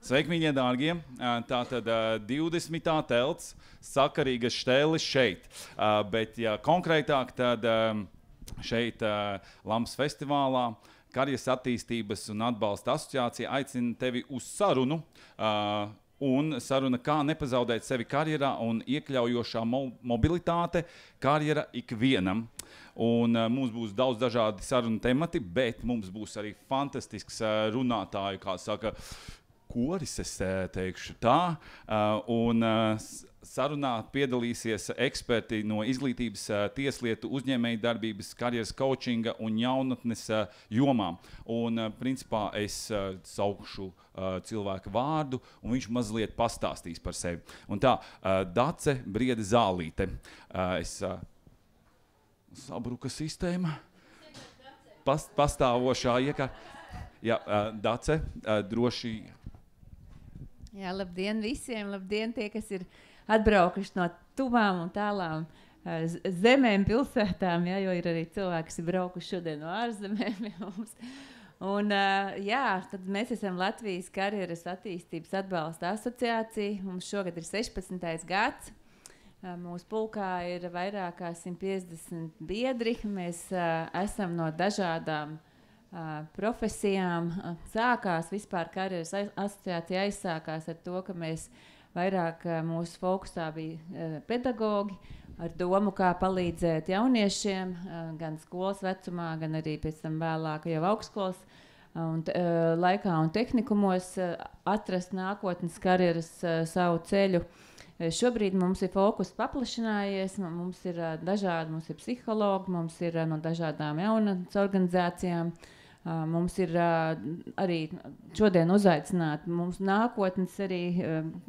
Sveiki, mīļie dārgie! Tātad 20. telts, sakarīgas šķēles šeit. Bet, ja konkrētāk, tad šeit Lampas festivālā Karjeras attīstības un atbalsta asociācija aicina tevi uz sarunu. Un saruna, kā nepazaudēt sevi karjerā un iekļaujošā mobilitāte karjera ikvienam. Un mums būs daudz dažādi sarunu temati, bet mums būs arī fantastisks runātāju, kā saka, koris, es teikšu tā. Un sarunā piedalīsies eksperti no izglītības, tieslietu, uzņēmējdarbības, karjeras coachinga un jaunatnes jomām. Un principā es saukšu cilvēka vārdu, un viņš mazliet pastāstīs par sevi. Un tā, Dace Briede Zālīte. Es sabruka sistēma. Pastāvošā iekārta. Jā, Dace, droši. Jā, labdien visiem, labdien tie, kas ir atbraukuši no tuvām un tālām zemēm, pilsētām, jā, jo ir arī cilvēki, kas ir braukuši šodien no ārzemēm mums. Un, jā, tad mēs esam Latvijas Karjeras attīstības atbalsta asociācija. Mums šogad ir 16. gads. Mūsu pulkā ir vairāk kā 150 biedri. Mēs esam no dažādām profesijām. Sākās vispār Karjeras asociācija aizsākās ar to, ka mēs vairāk mūsu fokusā bija pedagogi ar domu, kā palīdzēt jauniešiem, gan skolas vecumā, gan arī pēc tam vēlāk jau augstskolas laikā un tehnikumos atrast nākotnes karjeras savu ceļu. Šobrīd mums ir fokus paplašinājies, mums ir dažādi, mums ir psihologi, mums ir no dažādām jaunatnes organizācijām. Mums ir arī šodien uzaicināti mums nākotnes arī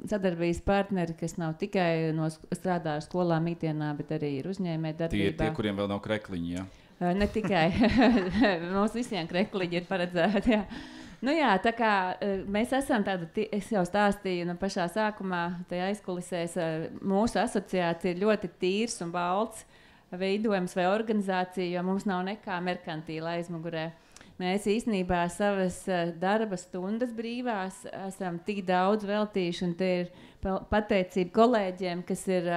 sadarbības partneri, kas nav tikai strādā ar skolām ikdienā, bet arī ir uzņēmējdarbībā. Tie, kuriem vēl nav krekliņi, jā? Ne tikai. Mums visiem krekliņi ir paredzēti, jā. Nu jā, tā kā mēs esam tāda, es jau stāstīju no pašā sākumā, tajā aizkulisēs, mūsu asociācija ir ļoti tīrs un balts veidojums vai organizācija, jo mums nav nekā merkantīla aizmugurē. Mēs īstenībā savas darba stundas brīvās esam tik daudz veltījuši, un te ir pateicība kolēģiem, kas ir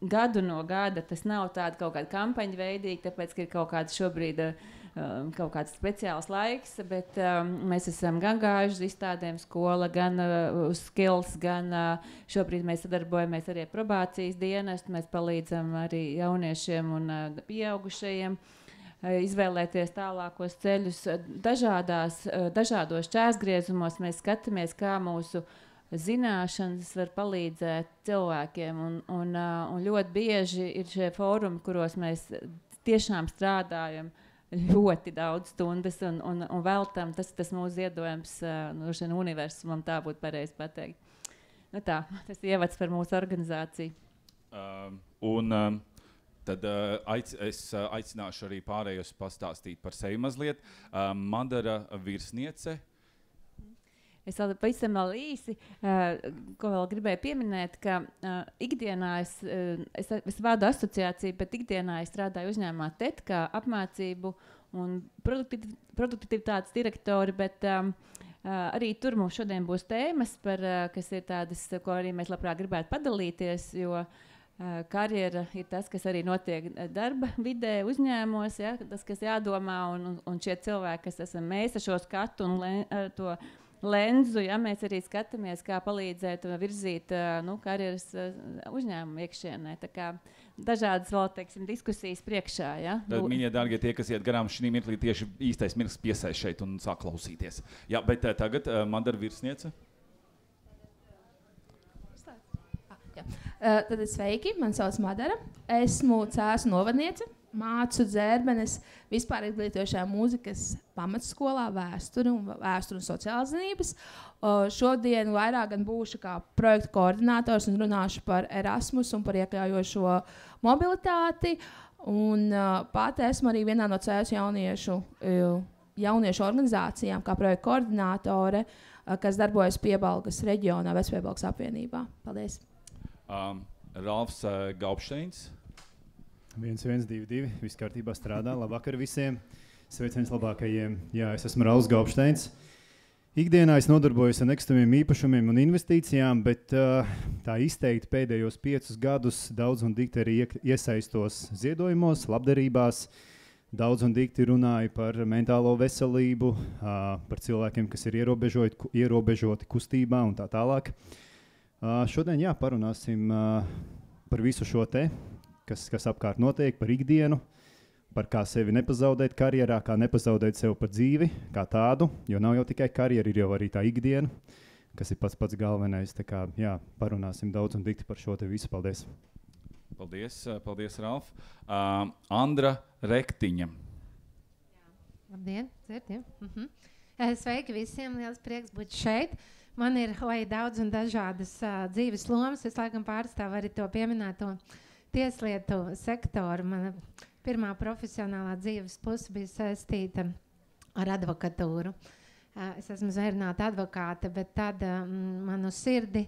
gadu no gada. Tas nav tāda kaut kāda kampaņa veidīga, tāpēc, ka ir kaut kāds šobrīd kaut kāds speciāls laiks, bet mēs esam gan gājuši uz izstādēm skola, gan uz skills, gan šobrīd mēs sadarbojamies arī ar probācijas dienestu. Mēs palīdzam arī jauniešiem un pieaugušajiem izvēlēties tālākos ceļus. Dažādos čērsgriezumos mēs skatāmies, kā mūsu zināšanas var palīdzēt cilvēkiem. Un ļoti bieži ir šie fórumi, kuros mēs tiešām strādājam ļoti daudz stundas un veltam. Tas mūsu ziedojums no universumam, tā būtu pareizi pateikt. Nu tā, tas ievads par mūsu organizāciju. Tad es aicināšu arī pārējos pastāstīt par sevi mazliet. Madara virsniece. Es vēl pavisam īsi, ko vēl gribēju pieminēt, ka ikdienā es vadu asociāciju, bet ikdienā es strādāju uzņēmumā TET kā apmācību un produktivitātes direktori, bet arī tur mums šodien būs tēmas, kas ir tādas, ko arī mēs labprāt gribētu padalīties, jo karjera ir tas, kas arī notiek darba vidē, uzņēmumos, ja, tas, kas jādomā, un šie cilvēki, kas esam mēs ar šo skatu un to lenzu, ja, mēs arī skatāmies, kā palīdzēt virzīt karjeras uzņēmumu iekšienē. Tā kā dažādas vēl, teiksim, diskusijas priekšā. Ja. Tad, mīļie dārgie, tie, kas iet garām šī mirklī, tieši īstais mirklis piesaist šeit un sāk klausīties. Jā, bet tagad Madara virsniece. Tad sveiki, man sauc Madara. Esmu Cēsu novadniece, mācu dzērbenes vispār izglītojošajā mūzikas pamatskolā vēsturi un sociālās zinības. Šodien vairāk gan būšu kā projektu koordinators un runāšu par Erasmus un par iekļaujošo mobilitāti. Un pati esmu arī vienā no Cēsu jauniešu organizācijām kā projektu koordinātore, kas darbojas Piebalgas reģionā, Vecpiebalgas apvienībā. Paldies! Ralfs Gaupšteins. 1122, viss kārtībā strādā. Labvakar visiem. Sveiciens labākajiem. Jā, es esmu Ralfs Gaupšteins. Ikdienā es nodarbojos ar nekustamiem īpašumiem un investīcijām, bet tā izteikti pēdējos 5 gadus daudz un dikti arī iesaistos ziedojumos, labdarībās. Daudz un dikti runāju par mentālo veselību, par cilvēkiem, kas ir ierobežoti kustībā un tā tālāk. Šodien parunāsim par visu šo te, kas apkārt notiek, par ikdienu, par kā sevi nepazaudēt karjerā, kā nepazaudēt sev par dzīvi, kā tādu, jo nav jau tikai karjera, ir jau arī tā ikdiena, kas ir pats galvenais. Tā kā, parunāsim daudz un dikti par šo te visu. Paldies! Paldies, Ralf. Andra Rektiņa. Labdien, dzirdi? Sveiki visiem, liels prieks būt šeit. Man ir daudz un dažādas dzīves lomas. Es laikam pārstāvu arī to pieminēto tieslietu sektoru. Mana pirmā profesionālā dzīves puse bija saistīta ar advokatūru. Es esmu zvērnāta advokāte, bet tad manu sirdi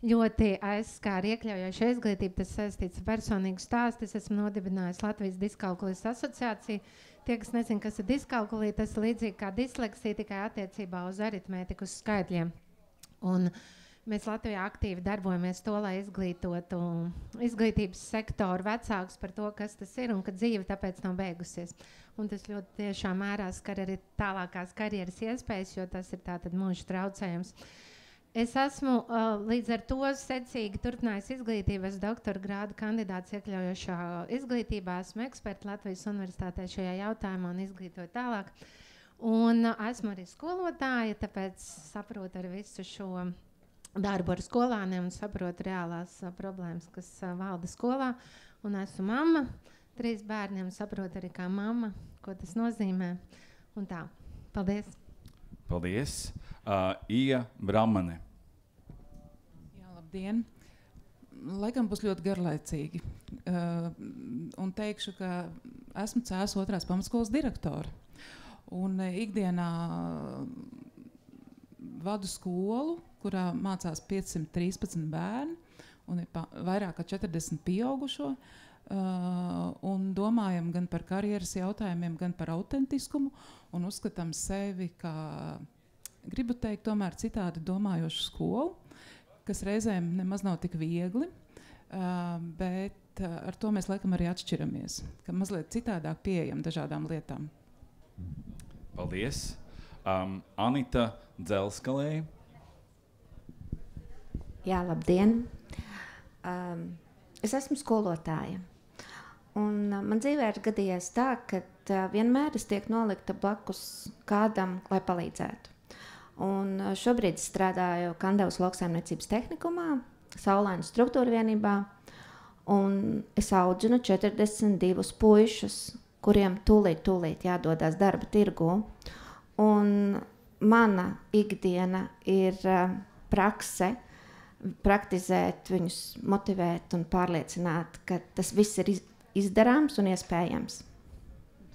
ļoti aizskāra iekļaujoša izglītība. Tas saistīts ar personīgu stāstu. Es esmu nodibinājusi Latvijas diskalkulijas asociāciju. Tie, kas nezin, kas ir diskalkulija, tas ir līdzīgi kā disleksija, tikai attiecībā uz aritmētiku, uz skaitļiem. Un mēs Latvijā aktīvi darbojamies to, lai izglītotu izglītības sektoru vecākus par to, kas tas ir un ka dzīve tāpēc nav beigusies. Un tas ļoti tiešām mērā skar arī tālākās karjeras iespējas, jo tas ir tātad mūža traucējums. Es esmu līdz ar to secīgi turpinājis izglītību. Esmu doktora grāda kandidāts iekļaujošā izglītībā. Esmu eksperta Latvijas universitātē šajā jautājumā un izglītoju tālāk. Un esmu arī skolotāja, tāpēc saprotu arī visu šo darbu ar skolāniem un saprotu reālās problēmas, kas valda skolā. Un esmu mamma 3 bērniem, saprotu arī kā mamma, ko tas nozīmē. Un tā. Paldies! Paldies! Ija Bramane. Labdien! Laikam būs ļoti garlaicīgi. Un teikšu, ka esmu CS 2. pamatskolas direktora. Un ikdienā vadu skolu, kurā mācās 513 bērni un ir vairāk kā 40 pieaugušo. Un domājam gan par karjeras jautājumiem, gan par autentiskumu un uzskatām sevi kā, gribu teikt, tomēr citādi domājošu skolu, kas reizēm nemaz nav tik viegli, bet ar to mēs laikam arī atšķiramies, ka mazliet citādāk pieejam dažādām lietām. Paldies. Anita Dzelskalēja. Jā, labdien. Es esmu skolotāja. Un man dzīvē ir gadījies tā, ka vienmēr es tiek nolikta blakus kādam, lai palīdzētu. Un šobrīd strādāju Kandavas lauksaimniecības tehnikumā, Saulainu struktūra vienībā, un es audzinu 42 puišus, kuriem tūlīt jādodas darba tirgū. Un mana ikdiena ir prakse, praktizēt viņus, motivēt un pārliecināt, ka tas viss ir izdarāms un iespējams.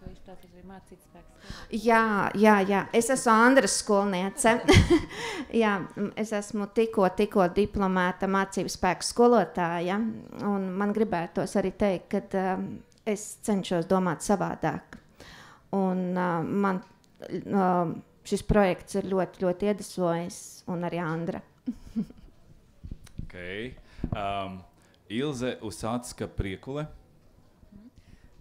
To izprāt arī mācīt spēks. Jā. Es esmu Andras skolniece. Jā, es esmu tikko diplomēta mācību spēku skolotāja. Un man gribētos arī teikt, ka es cenšos domāt savādāk. Un man šis projekts ir ļoti, ļoti iedvesmojis, un arī Andra. Okay. Ilze Usatska Priekule.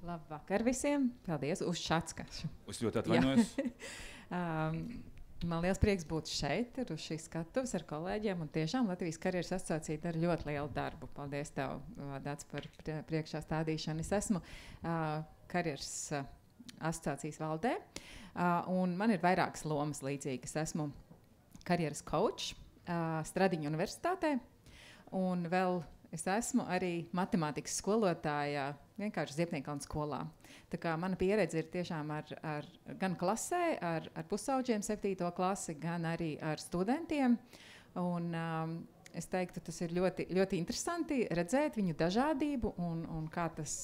Labvakar visiem. Paldies, Ušacka. Es ļoti atvainojos. Man liels prieks būt šeit, uz šīs skatuves ar kolēģiem, un tiešām Latvijas karjeras asociācija dara ļoti lielu darbu. Paldies tev, Dāts, par priekšā stādīšanu. Es esmu karjeras asociācijas valdē, un man ir vairākas lomas līdzīgas. Esmu karjeras coach Stradiņu universitātē, un vēl es esmu arī matemātikas skolotāja vienkārši Ziepniekkalna skolā. Tā kā mana pieredze ir tiešām gan klasē, ar pusauģiem 7. klasi, gan arī ar studentiem. Un es teiktu, tas ir ļoti, ļoti interesanti redzēt viņu dažādību un kā tas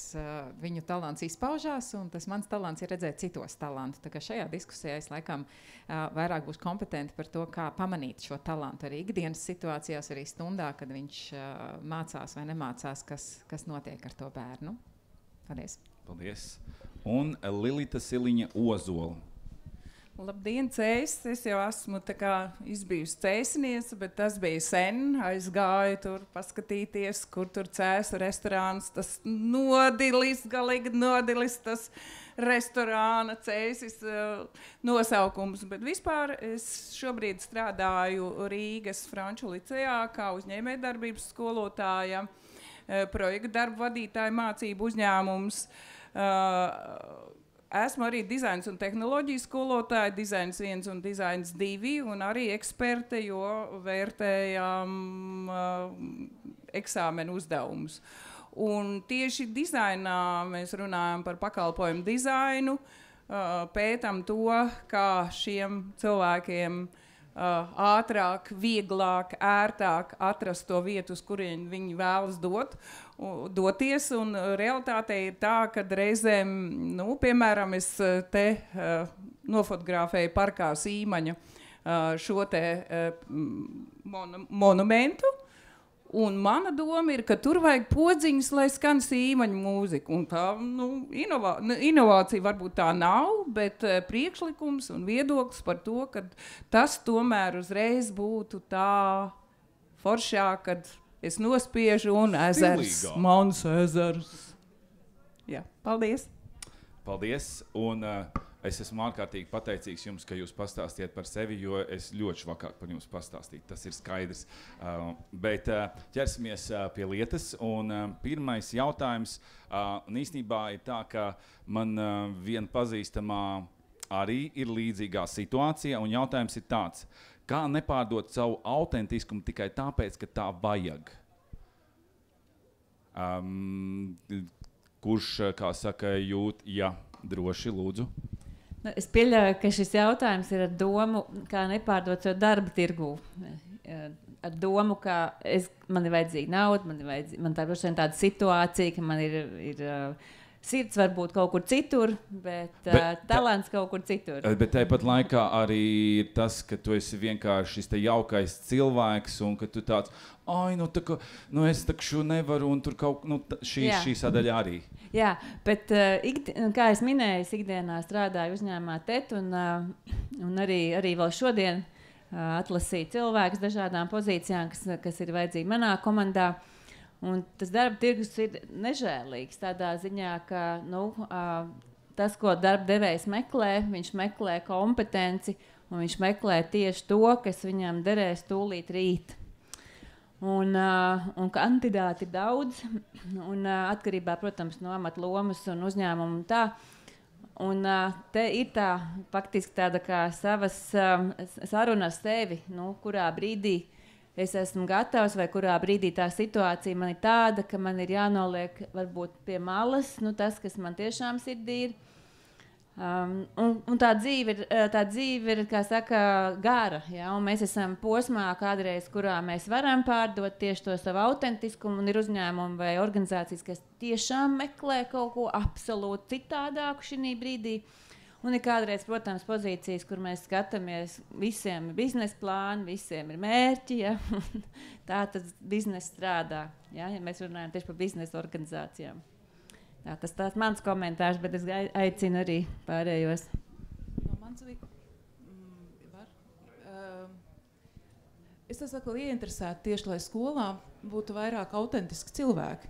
viņu talants izpaužās. Un tas mans talants ir redzēt citos talantu. Tā kā šajā diskusijā es laikam vairāk būšu kompetenti par to, kā pamanīt šo talantu arī ikdienas situācijās, arī stundā, kad viņš mācās vai nemācās, kas notiek ar to bērnu. Paldies. Paldies. Un Lilita Siliņa Ozola. Labdien, cēs! Es jau esmu tā kā izbijusi cēsiniece, bet tas bija sen. Aizgāju tur paskatīties, kur tur cēsu restorāns. Tas nodilis, galīgi nodilis tas restorāna cēsis nosaukums. Bet vispār es šobrīd strādāju Rīgas Franču licejā kā uzņēmējdarbības skolotāja, projekta darba vadītāja mācību uzņēmums. Esmu arī dizains un tehnoloģijas skolotāja, dizains 1 un dizains 2, un arī eksperte, jo vērtējām eksāmenu uzdevumus. Un tieši dizainā mēs runājam par pakalpojumu dizainu, pētam to, kā šiem cilvēkiem ātrāk, vieglāk, ērtāk atrast to vietu, uz kurien viņi vēlas doties. Un realitāte ir tā, ka reizēm, piemēram, es te nofotografēju parkā Sīmaņa šo te monumentu. Un mana doma ir, ka tur vajag podziņas, lai skan Sīmaņa mūzika. Un tā, inovācija varbūt tā nav, bet priekšlikums un viedoklis par to, ka tas tomēr uzreiz būtu tā foršāk, kad es nospiežu un ezers, mans ezers. Jā, paldies. Paldies. Un es esmu ārkārtīgi pateicīgs jums, ka jūs pastāstījāt par sevi, jo es ļoti švakāk par jums pastāstīju. Tas ir skaidrs. Bet ķersimies pie lietas. Un pirmais jautājums, un īstenībā ir tā, ka man viena pazīstamā arī ir līdzīgā situācija, un jautājums ir tāds, kā nepārdot savu autentiskumu tikai tāpēc, ka tā vajag? Kurš, kā saka, jūt, ja droši, lūdzu? Es pieļauju, ka šis jautājums ir ar domu, kā nepārdot savu darba tirgū. Ar domu, ka man ir vajadzīga nauda, man tā ir tāda situācija, ka man ir sirds varbūt kaut kur citur, bet talants kaut kur citur. Bet tāpat laikā arī ir tas, ka tu esi vienkārši šis te jaukais cilvēks un ka tu tāds, es takšu nevaru un tur kaut, šī sadaļa arī. Jā, bet kā es minēju, es ikdienā strādāju uzņēmumā TET un arī vēl šodien atlasīju cilvēkus dažādām pozīcijām, kas ir vajadzīgi manā komandā. Un tas darba tirgus ir nežēlīgs tādā ziņā, ka tas, ko darba devējs meklē, viņš meklē kompetenci un viņš meklē tieši to, kas viņam derēs tūlīt rīt. Un kandidāti ir daudz, un atkarībā, protams, no amata lomas un uzņēmuma un tā. Un te ir tā, faktiski tāda kā savas saruna ar sevi, kurā brīdī es esmu gatavs, vai kurā brīdī tā situācija man ir tāda, ka man ir jānoliek varbūt pie malas, tas, kas man tiešām sirdī ir. Un tā dzīve ir, kā saka, gara, ja? Un mēs esam posmā kādreiz, kurā mēs varam pārdot tieši to savu autentiskumu, un ir uzņēmumi vai organizācijas, kas tiešām meklē kaut ko absolūti citādāku šī brīdī. Un ir kādreiz, protams, pozīcijas, kur mēs skatāmies, visiem ir biznesa plāni, visiem ir mērķi, ja? Tā tas biznesa strādā, ja mēs runājam tieši par biznesa organizācijām. Jā, tas tāds mans komentārs, bet es aicinu arī pārējos. Es tas atkal ieinteresētu tieši, lai skolā būtu vairāk autentiski cilvēki.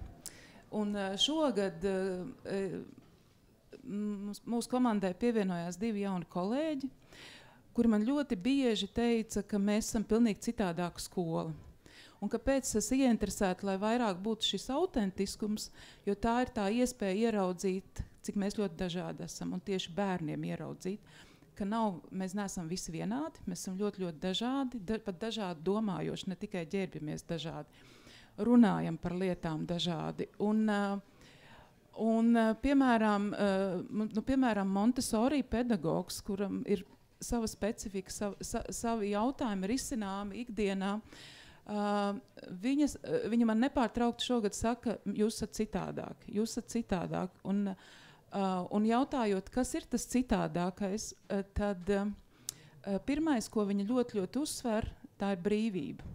Un šogad mūsu komandai pievienojās 2 jauni kolēģi, kuri man ļoti bieži teica, ka mēs esam pilnīgi citādāka skola. Un kāpēc es ieinteresētu, lai vairāk būtu šis autentiskums, jo tā ir tā iespēja ieraudzīt, cik mēs ļoti dažādi esam, un tieši bērniem ieraudzīt, ka mēs neesam visi vienādi, mēs esam ļoti, ļoti dažādi, pat dažādi domājoši, ne tikai ģērbjamies dažādi, runājam par lietām dažādi. Piemēram, Montessori pedagogs, kuram ir sava specifika, savi jautājumi risināmi ikdienā, viņa man nepārtraukti šogad saka, jūs esat citādāk. Un jautājot, kas ir tas citādākais, tad pirmais, ko viņa ļoti, ļoti uzsver, tā ir brīvība.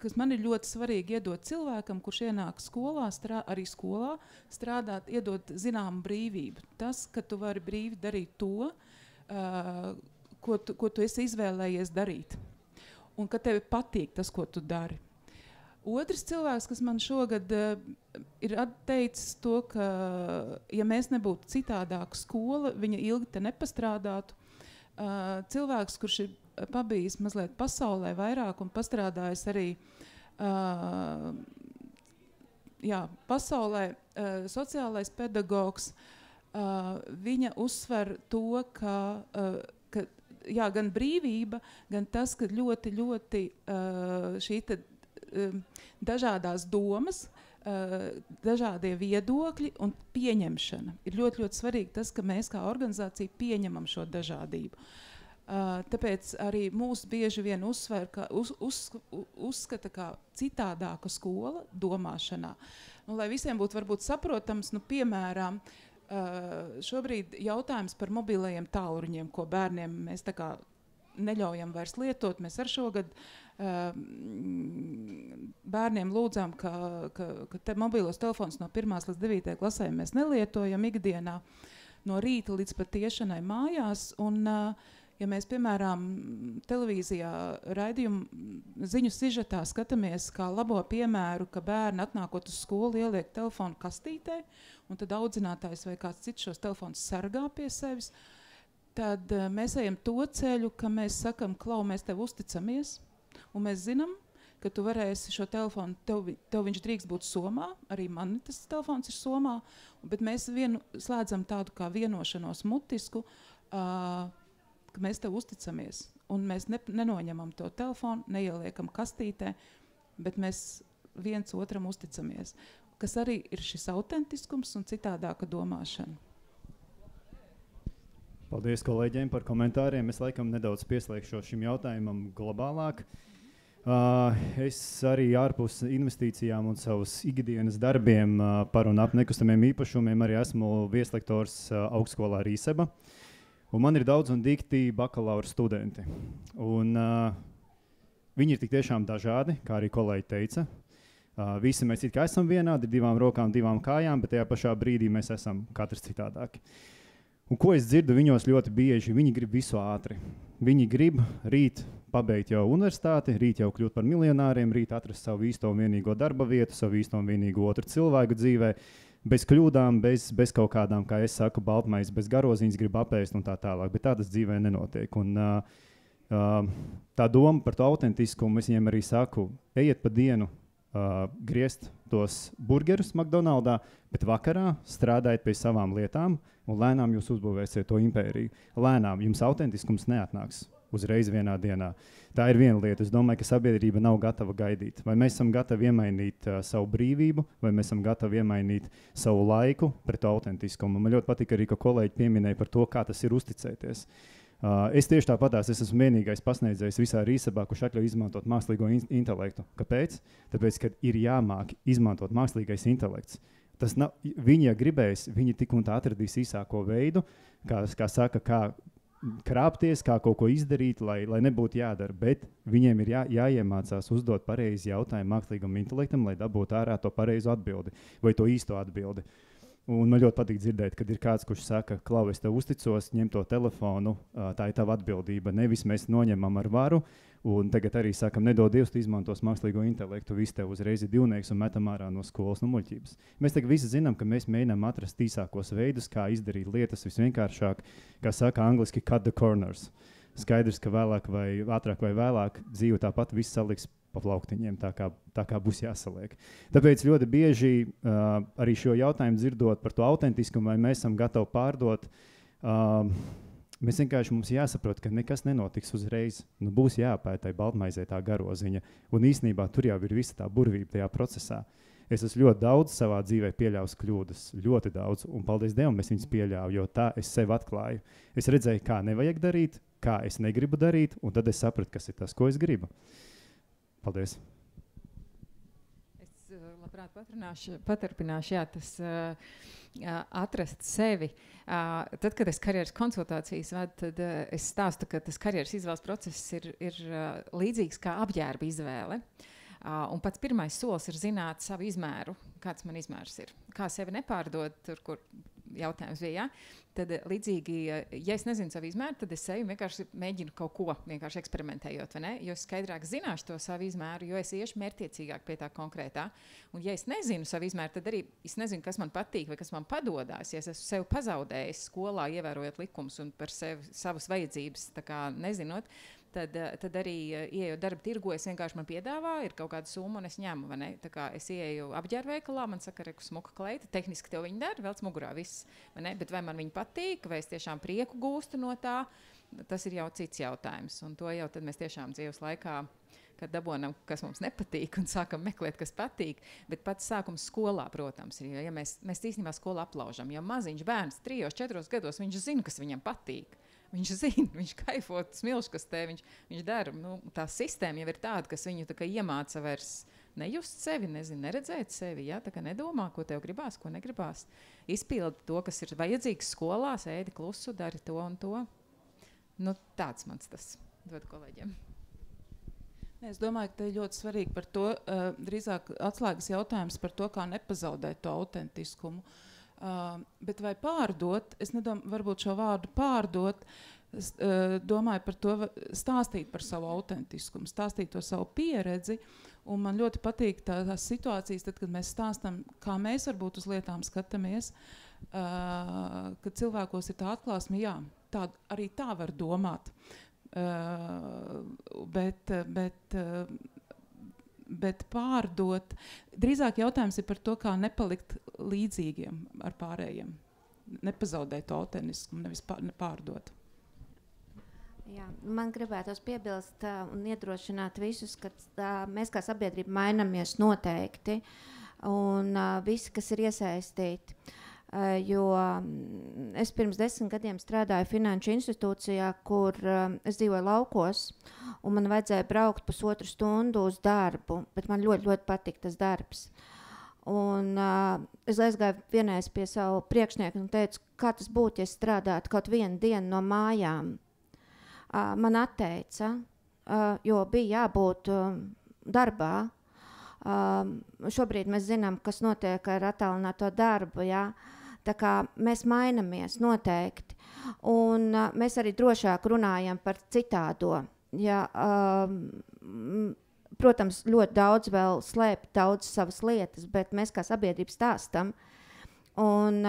Kas man ir ļoti svarīgi iedot cilvēkam, kurš ienāk skolā, arī skolā strādāt, iedot zināmu brīvību. Tas, ka tu vari brīvi darīt to, ko tu esi izvēlējies darīt. Un ka tev patīk tas, ko tu dari. Otrs cilvēks, kas man šogad ir atteicis to, ka, ja mēs nebūtu citādāka skola, viņa ilgi te nepastrādātu. Cilvēks, kurš ir pabijis mazliet pasaulē vairāk un pastrādājis arī pasaulē, sociālais pedagogs, viņa uzsver to, ka gan brīvība, gan tas, ka ļoti šī dažādās domas, dažādie viedokļi un pieņemšana. Ir ļoti svarīgi tas, ka mēs kā organizācija pieņemam šo dažādību. Tāpēc arī mūs bieži vien uzsver, ka uzskata kā citādāka skola domāšanā. Lai visiem būtu varbūt saprotams, piemēram, šobrīd jautājums par mobilajiem tālruņiem, ko bērniem mēs tā kā neļaujam vairs lietot. Mēs ar šogad bērniem lūdzām, ka mobilos telefons no 1. līdz 9. klasē mēs nelietojam ikdienā no rīta līdz pat iešanai mājās. Un, ja mēs, piemēram, televīzijā raidījumu ziņu sižetā skatāmies kā labo piemēru, ka bērni atnākot uz skolu ieliek telefonu kastītē, un tad audzinātājs vai kāds cits šos telefonus sargā pie sevis, tad mēs ejam to ceļu, ka mēs sakam, Klau, mēs tev uzticamies, un mēs zinām, ka tu varēsi šo telefonu, tev viņš drīkst būt somā, arī man tas telefons ir somā, bet mēs slēdzam tādu kā vienošanos mutisku, ka mēs tev uzticamies, un mēs nenoņemam to telefonu, neieliekam kastītē, bet mēs viens otram uzticamies, kas arī ir šis autentiskums un citādāka domāšana. Paldies kolēģiem par komentāriem. Es laikam nedaudz pieslēgšu šim jautājumam globālāk. Es arī ārpus investīcijām un savus ikdienas darbiem par un ap nekustamiem īpašumiem arī esmu vieslektors augstskolā Rīseba. Un man ir daudz un dikti bakalaura studenti. Un viņi ir tik tiešām dažādi, kā arī kolēģi teica. Visi mēs it kā esam vienādi, 2 rokām, 2 kājām, bet tajā pašā brīdī mēs esam katrs citādāki. Un ko es dzirdu viņos ļoti bieži, viņi grib visu ātri. Viņi grib rīt pabeigt jau universitāti, rīt jau kļūt par miljonāriem, rīt atrast savu īsto un vienīgo darba vietu, savu īsto un vienīgo otru cilvēku dzīvē, bez kļūdām, bez kaut kādām, kā es saku, baltmais, bez garoziņas grib apēst un tā tālāk, bet tā tas dzīvē nenotiek. Un tā doma par to autentiskumu, es viņiem arī saku, ejiet pa dienu, griezt tos burgerus McDonaldā, bet vakarā strādājiet pie savām lietām un lēnām jūs uzbūvēsiet to impēriju. Lēnām jums autentiskums neatnāks uzreiz vienā dienā. Tā ir viena lieta. Es domāju, ka sabiedrība nav gatava gaidīt. Vai mēs esam gatavi iemainīt savu brīvību, vai mēs esam gatavi iemainīt savu laiku pret autentiskumu. Man ļoti patika arī, ka kolēģi pieminēja par to, kā tas ir uzticēties. Es tieši tāpatās, es esmu vienīgais pasniedzējs visā Rīsebā, kurš atļauj izmantot mākslīgo intelektu. Kāpēc? Tāpēc, ka ir jāmāk izmantot mākslīgais intelekts. Tas nav, viņi, ja gribēs, viņi tik un tā atradīs īsāko veidu, kā saka, kā krāpties, kā kaut ko izdarīt, lai nebūtu jādara. Bet viņiem ir jāiemācās uzdot pareizi jautājumu mākslīgam intelektam, lai dabūtu ārā to pareizo atbildi vai to īsto atbildi. Un man ļoti patīk dzirdēt, kad ir kāds, kurš saka, Klau, es tev uzticos, ņem to telefonu, tā ir tava atbildība. Nevis mēs noņemam ar varu, un tagad arī sakam, nedod Dievs, tu izmantos mākslīgo intelektu, viss tev uzreiz ir divnieks un metam ārā no skolas no muļķības. Mēs tagad visi zinām, ka mēs mēģinām atrast īsākos veidus, kā izdarīt lietas visvienkāršāk, kā saka angliski, cut the corners. Skaidrs, ka vēlāk vai ātrāk vai vēlāk dzīve tāpat viss saliks pa plauktiņiem, tā kā būs jāsaliek. Tāpēc ļoti bieži arī šo jautājumu dzirdot par to autentiskumu, vai mēs esam gatavi pārdot, mēs vienkārši mums jāsaprot, ka nekas nenotiks uzreiz. Būs jāpētai baltmaizē tā garoziņa, un īstenībā tur jau ir visa tā burvība tajā procesā. Es esmu ļoti daudz savā dzīvē pieļāvis kļūdas, ļoti daudz, un paldies Dievam, es viņas pieļāvu, jo tā es sev atklāju. Es redzēju, kā nevajag darīt, kā es negribu darīt, un tad es sapratu, kas ir tas, ko es gribu. Paldies. Es labprāt paturpināšu, tas atrast sevi. Tad, kad es karjeras konsultācijas vedu, tad es stāstu, ka tas karjeras izvēles process ir līdzīgs kā apģērba izvēle. Un pats pirmais solis ir zināt savu izmēru, kāds man izmērs ir. Kā sevi nepārdot, tur, kur jautājums bija, ja? Tad līdzīgi, ja es nezinu savu izmēru, tad es eju vienkārši mēģinu kaut ko vienkārši eksperimentējot, vai ne? Jo es skaidrāk zināšu to savu izmēru, jo es iešu mērķtiecīgāk pie tā konkrētā. Un ja es nezinu savu izmēru, tad arī es nezinu, kas man patīk vai kas man padodās. Ja es esmu sevi pazaudējis skolā, ievērojot likumus un par sevi, savas vajadzības tā kā nezinot, tad arī ieejot darba tirgu, es vienkārši man piedāvā, ir kaut kāda summa un es ņemu, vai ne? Tā kā es ieeju apģērbveikalā, man saka, reku smuka kleita, tehniski tev viņa dara, velc mugurā viss, vai ne? Bet vai man viņa patīk, vai es tiešām prieku gūstu no tā, tas ir jau cits jautājums. Un to jau tad mēs tiešām dzīves laikā, kad dabonam, kas mums nepatīk un sākam meklēt, kas patīk, bet pats sākums skolā, protams, ir, jo ja mēs īstenībā skolu aplaužam, jo maziņš bērns 3-4 gados, viņš zina, kas viņam patīk. Viņš zina, viņš kaifo smilškastē, viņš dara. Nu, tā sistēma jau ir tāda, kas viņu tā kā iemāca vairs nejust sevi, neredzēt sevi, ja? Tā kā nedomā, ko tev gribās, ko negribās. Izpildi to, kas ir vajadzīgs skolā, ēdi klusu, dari to un to. Nu, tāds mans tas dod kolēģiem. Es domāju, ka te ir ļoti svarīgi par to, drīzāk atslēgas jautājums par to, kā nepazaudēt to autentiskumu. Bet vai pārdot, es nedomāju, varbūt šo vārdu pārdot, domāju par to stāstīt par savu autentiskumu, stāstīt to savu pieredzi, un man ļoti patīk tās situācijas, tad, kad mēs stāstam, kā mēs varbūt uz lietām skatāmies, kad cilvēkos ir tā atklāsme, jā, arī tā var domāt, bet pārdot, drīzāk jautājums ir par to, kā nepalikt līdzīgiem ar pārējiem. Nepazaudēt to autentiskumu, nevis pārdot. Jā, man gribētos piebilst un iedrošināt visus, ka mēs kā sabiedrība mainamies noteikti un visi, kas ir iesaistīti. Jo es pirms 10 gadiem strādāju finanšu institūcijā, kur es dzīvoju laukos, un man vajadzēja braukt 1,5 stundu uz darbu, bet man ļoti, ļoti patīk tas darbs. Un es aizgāju vienreiz pie savu priekšnieku un teicu, kā tas būtu, ja es strādātu kaut vienu dienu no mājām. Man atteica, jo bija jābūt darbā. Šobrīd mēs zinām, kas notiek ar attālināto darbu, ja? Tā kā mēs mainamies noteikti, un mēs arī drošāk runājam par citādo. Ja, protams, ļoti daudz vēl slēp daudz savas lietas, bet mēs kā sabiedrība stāstam, un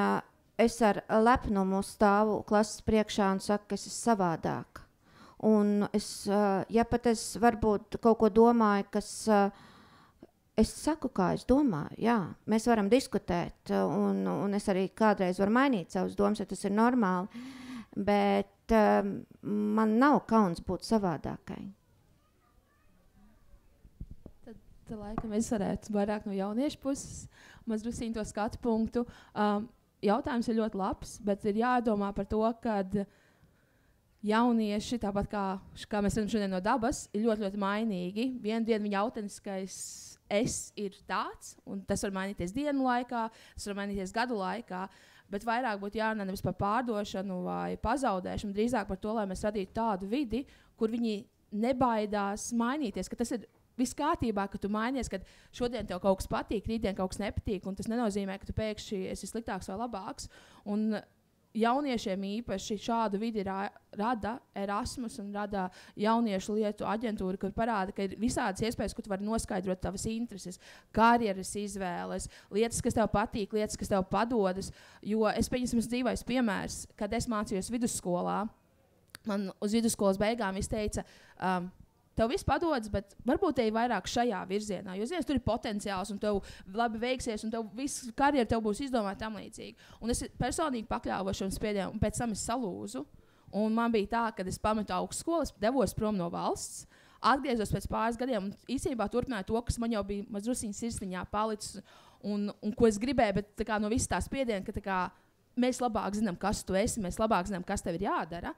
es ar lepnumu stāvu klases priekšā un saku, ka es esmu savādāk. Un es, ja pat es varbūt kaut ko domāju, kas... Es saku, kā es domāju, jā, mēs varam diskutēt, un es arī kādreiz varu mainīt savus domas, ja tas ir normāli, bet man nav kauns būt savādākai. Tad laikam es varētu vairāk no jauniešu puses, maz drusīņ to skatu punktu. Jautājums ir ļoti labs, bet ir jādomā par to, kad jaunieši, tāpat kā mēs redzam šodien no dabas, ir ļoti, ļoti mainīgi. Vienu dienu viņa autentiskais es ir tāds, un tas var mainīties dienu laikā, tas var mainīties gadu laikā, bet vairāk būtu jārunā nevis par pārdošanu vai pazaudēšanu, drīzāk par to, lai mēs radītu tādu vidi, kur viņi nebaidās mainīties, ka tas ir viss kārtībā, ka tu mainies, kad šodien tev kaut kas patīk, rītdien kaut kas nepatīk, un tas nenozīmē, ka tu pēkšņi esi sliktāks vai labāks. Un jauniešiem īpaši šādu vidi rada Erasmus un rada jauniešu lietu aģentūra, kur parāda, ka ir visādas iespējas, kur tu vari noskaidrot tavas intereses, karjeras izvēles, lietas, kas tev patīk, lietas, kas tev padodas. Jo es dzīvoju piemērs, kad es mācījos vidusskolā, man uz vidusskolas beigām izteica, tev viss padodas, bet varbūt te ir vairāk šajā virzienā. Jo zinies, tur ir potenciāls un tev labi veiksies un tev viss karjera tev būs izdomāta tam līdzīgi. Un es personīgi pakļāvos šim spiedienam un pēc tam es salūzu. Un man bija tā, kad es pametu augstskolu, es devos prom no valsts, atgriezos pēc pāris gadiem un īstenībā turpināju to, kas man jau bija mazliet sirsniņā palicis un ko es gribēju, bet tā kā, no visas tā spiediena, ka tā kā, mēs labāk zinām, kas tu esi, mēs labāk zinām, kas tev ir jādara.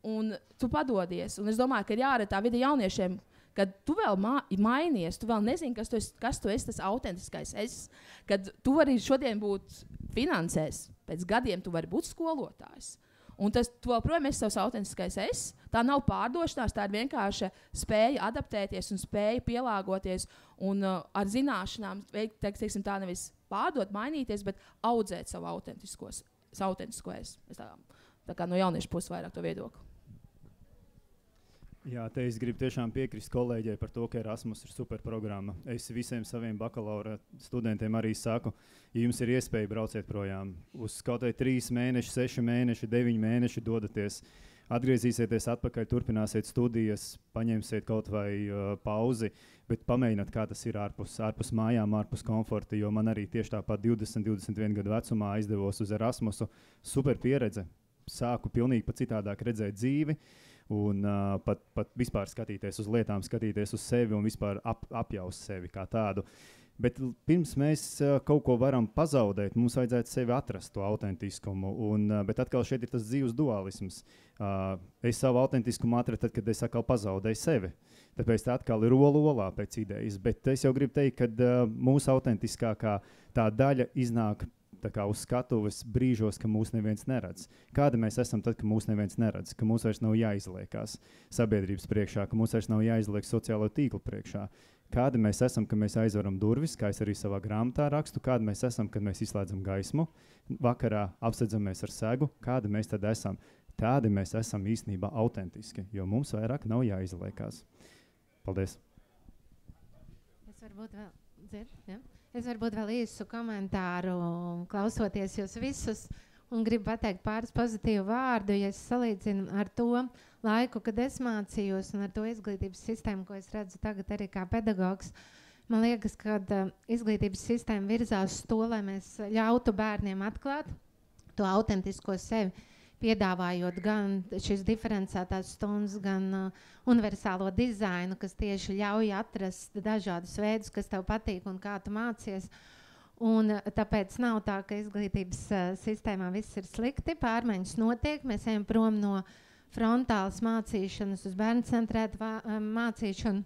Un tu padodies. Un es domāju, ka ir jārada tā vide jauniešiem, kad tu vēl mainies, tu vēl nezini, kas tu esi, tas autentiskais esi. Kad tu vari šodien būt finansēs, pēc gadiem tu vari būt skolotājs. Un tas joprojām ir savs autentiskais es. Tā nav pārdošanās, tā ir vienkārši spēja adaptēties un spēja pielāgoties un ar zināšanām veikt, teiksim, tā nevis pārdot, mainīties, bet audzēt savu autentisko es. Tā kā no jauniešu puses vairāk to viedokli. Jā, te es gribu tiešām piekrist kolēģei par to, ka Erasmus ir superprogramma. Es visiem saviem bakalaura studentiem arī saku, ja jums ir iespēja brauciet projām uz kaut vai 3 mēneši, 6 mēneši, 9 mēneši dodaties, atgriezīsieties atpakaļ, turpināsiet studijas, paņemsiet kaut vai pauzi, bet pamēģināt, kā tas ir ārpus mājām, ārpus komforta, jo man arī tieši tāpat 20-21 gadu vecumā aizdevos uz Erasmusu. Super pieredze. Sāku pilnīgi pat citādāk redzēt dzīvi un pat vispār skatīties uz lietām, skatīties uz sevi un vispār apjaust sevi kā tādu. Bet pirms mēs kaut ko varam pazaudēt, mums vajadzētu sevi atrast to autentiskumu. Bet atkal šeit ir tas dzīves dualisms. Es savu autentiskumu atradu tad, kad es atkal pazaudēju sevi. Tāpēc tā atkal ir olā pēc idejas. Bet es jau gribu teikt, ka mūsu autentiskākā tā daļa iznāk tā kā uz skatuves brīžos, ka mūs neviens neredz. Kāda mēs esam tad, ka mūs neviens neredz, ka mūs vairs nav jāizliekās sabiedrības priekšā, ka mūs vairs nav jāizliek sociālo tīklu priekšā. Kāda mēs esam, ka mēs aizveram durvis, kā es arī savā grāmatā rakstu, kāda mēs esam, kad mēs izslēdzam gaismu, vakarā apsedzamies ar segu, kāda mēs tad esam. Tādi mēs esam īstenībā autentiski, jo mums vairāk nav jāizliekās. Paldies! Es varbūt vēl īsu komentāru, klausoties jūs visus, un gribu pateikt pāris pozitīvu vārdu, ja es salīdzinu ar to laiku, kad es mācījos, un ar to izglītības sistēmu, ko es redzu tagad arī kā pedagogs. Man liekas, ka izglītības sistēma virzās uz to, lai mēs ļautu bērniem atklāt to autentisko sevi, piedāvājot gan šīs diferencētās stundas, gan universālo dizainu, kas tieši ļauj atrast dažādus veidus, kas tev patīk un kā tu mācies. Un tāpēc nav tā, ka izglītības sistēmā viss ir slikti, pārmaiņas notiek, mēs ejam prom no frontālas mācīšanas uz bērncentrētu mācīšanu,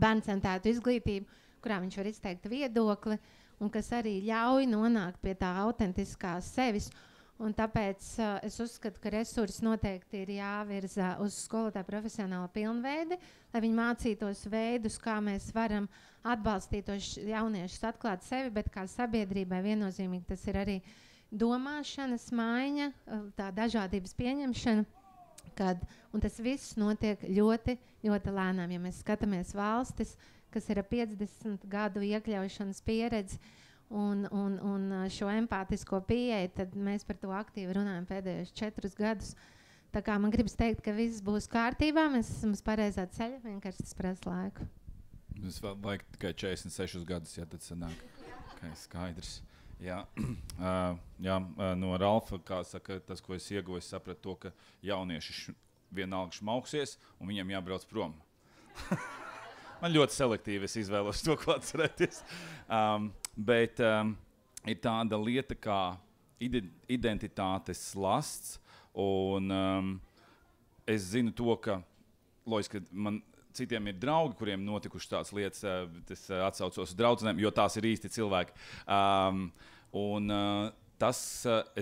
bērncentrētu izglītību, kurā viņš var izteikt viedokli, un kas arī ļauj nonākt pie tā autentiskās sevis. Un tāpēc es uzskatu, ka resursi noteikti ir jāvirza uz skolotāju profesionālu pilnveidi, lai viņi mācītos veidus, kā mēs varam atbalstīt tos jauniešus atklāt sevi, bet kā sabiedrībai viennozīmīgi tas ir arī domāšanas maiņa, tā dažādības pieņemšana, un tas viss notiek ļoti, ļoti lēnām. Ja mēs skatāmies valstis, kas ir 50 gadu iekļaušanas pieredzi, un šo empātisko pieeju, tad mēs par to aktīvi runājam pēdējos 4 gadus. Tā kā man gribas teikt, ka viss būs kārtībā, mēs esam uz pareizā ceļa, vienkārši tas prasa laiku. Mums vajag tikai 46 gadus, ja tad sanāk. Okay, skaidrs. Jā, no Ralfa, kā saka, tas, ko es ieguvu, es sapratu to, ka jaunieši vienalga šmauksies, un viņiem jābrauc prom. Man ļoti selektīvi es izvēlos to, ko atcerēties. Bet ir tāda lieta kā identitātes lasts, un es zinu to, ka, Lois, ka man citiem ir draugi, kuriem notikuši tādas lietas, es atsaucos uz draudzenēm, jo tās ir īsti cilvēki. Es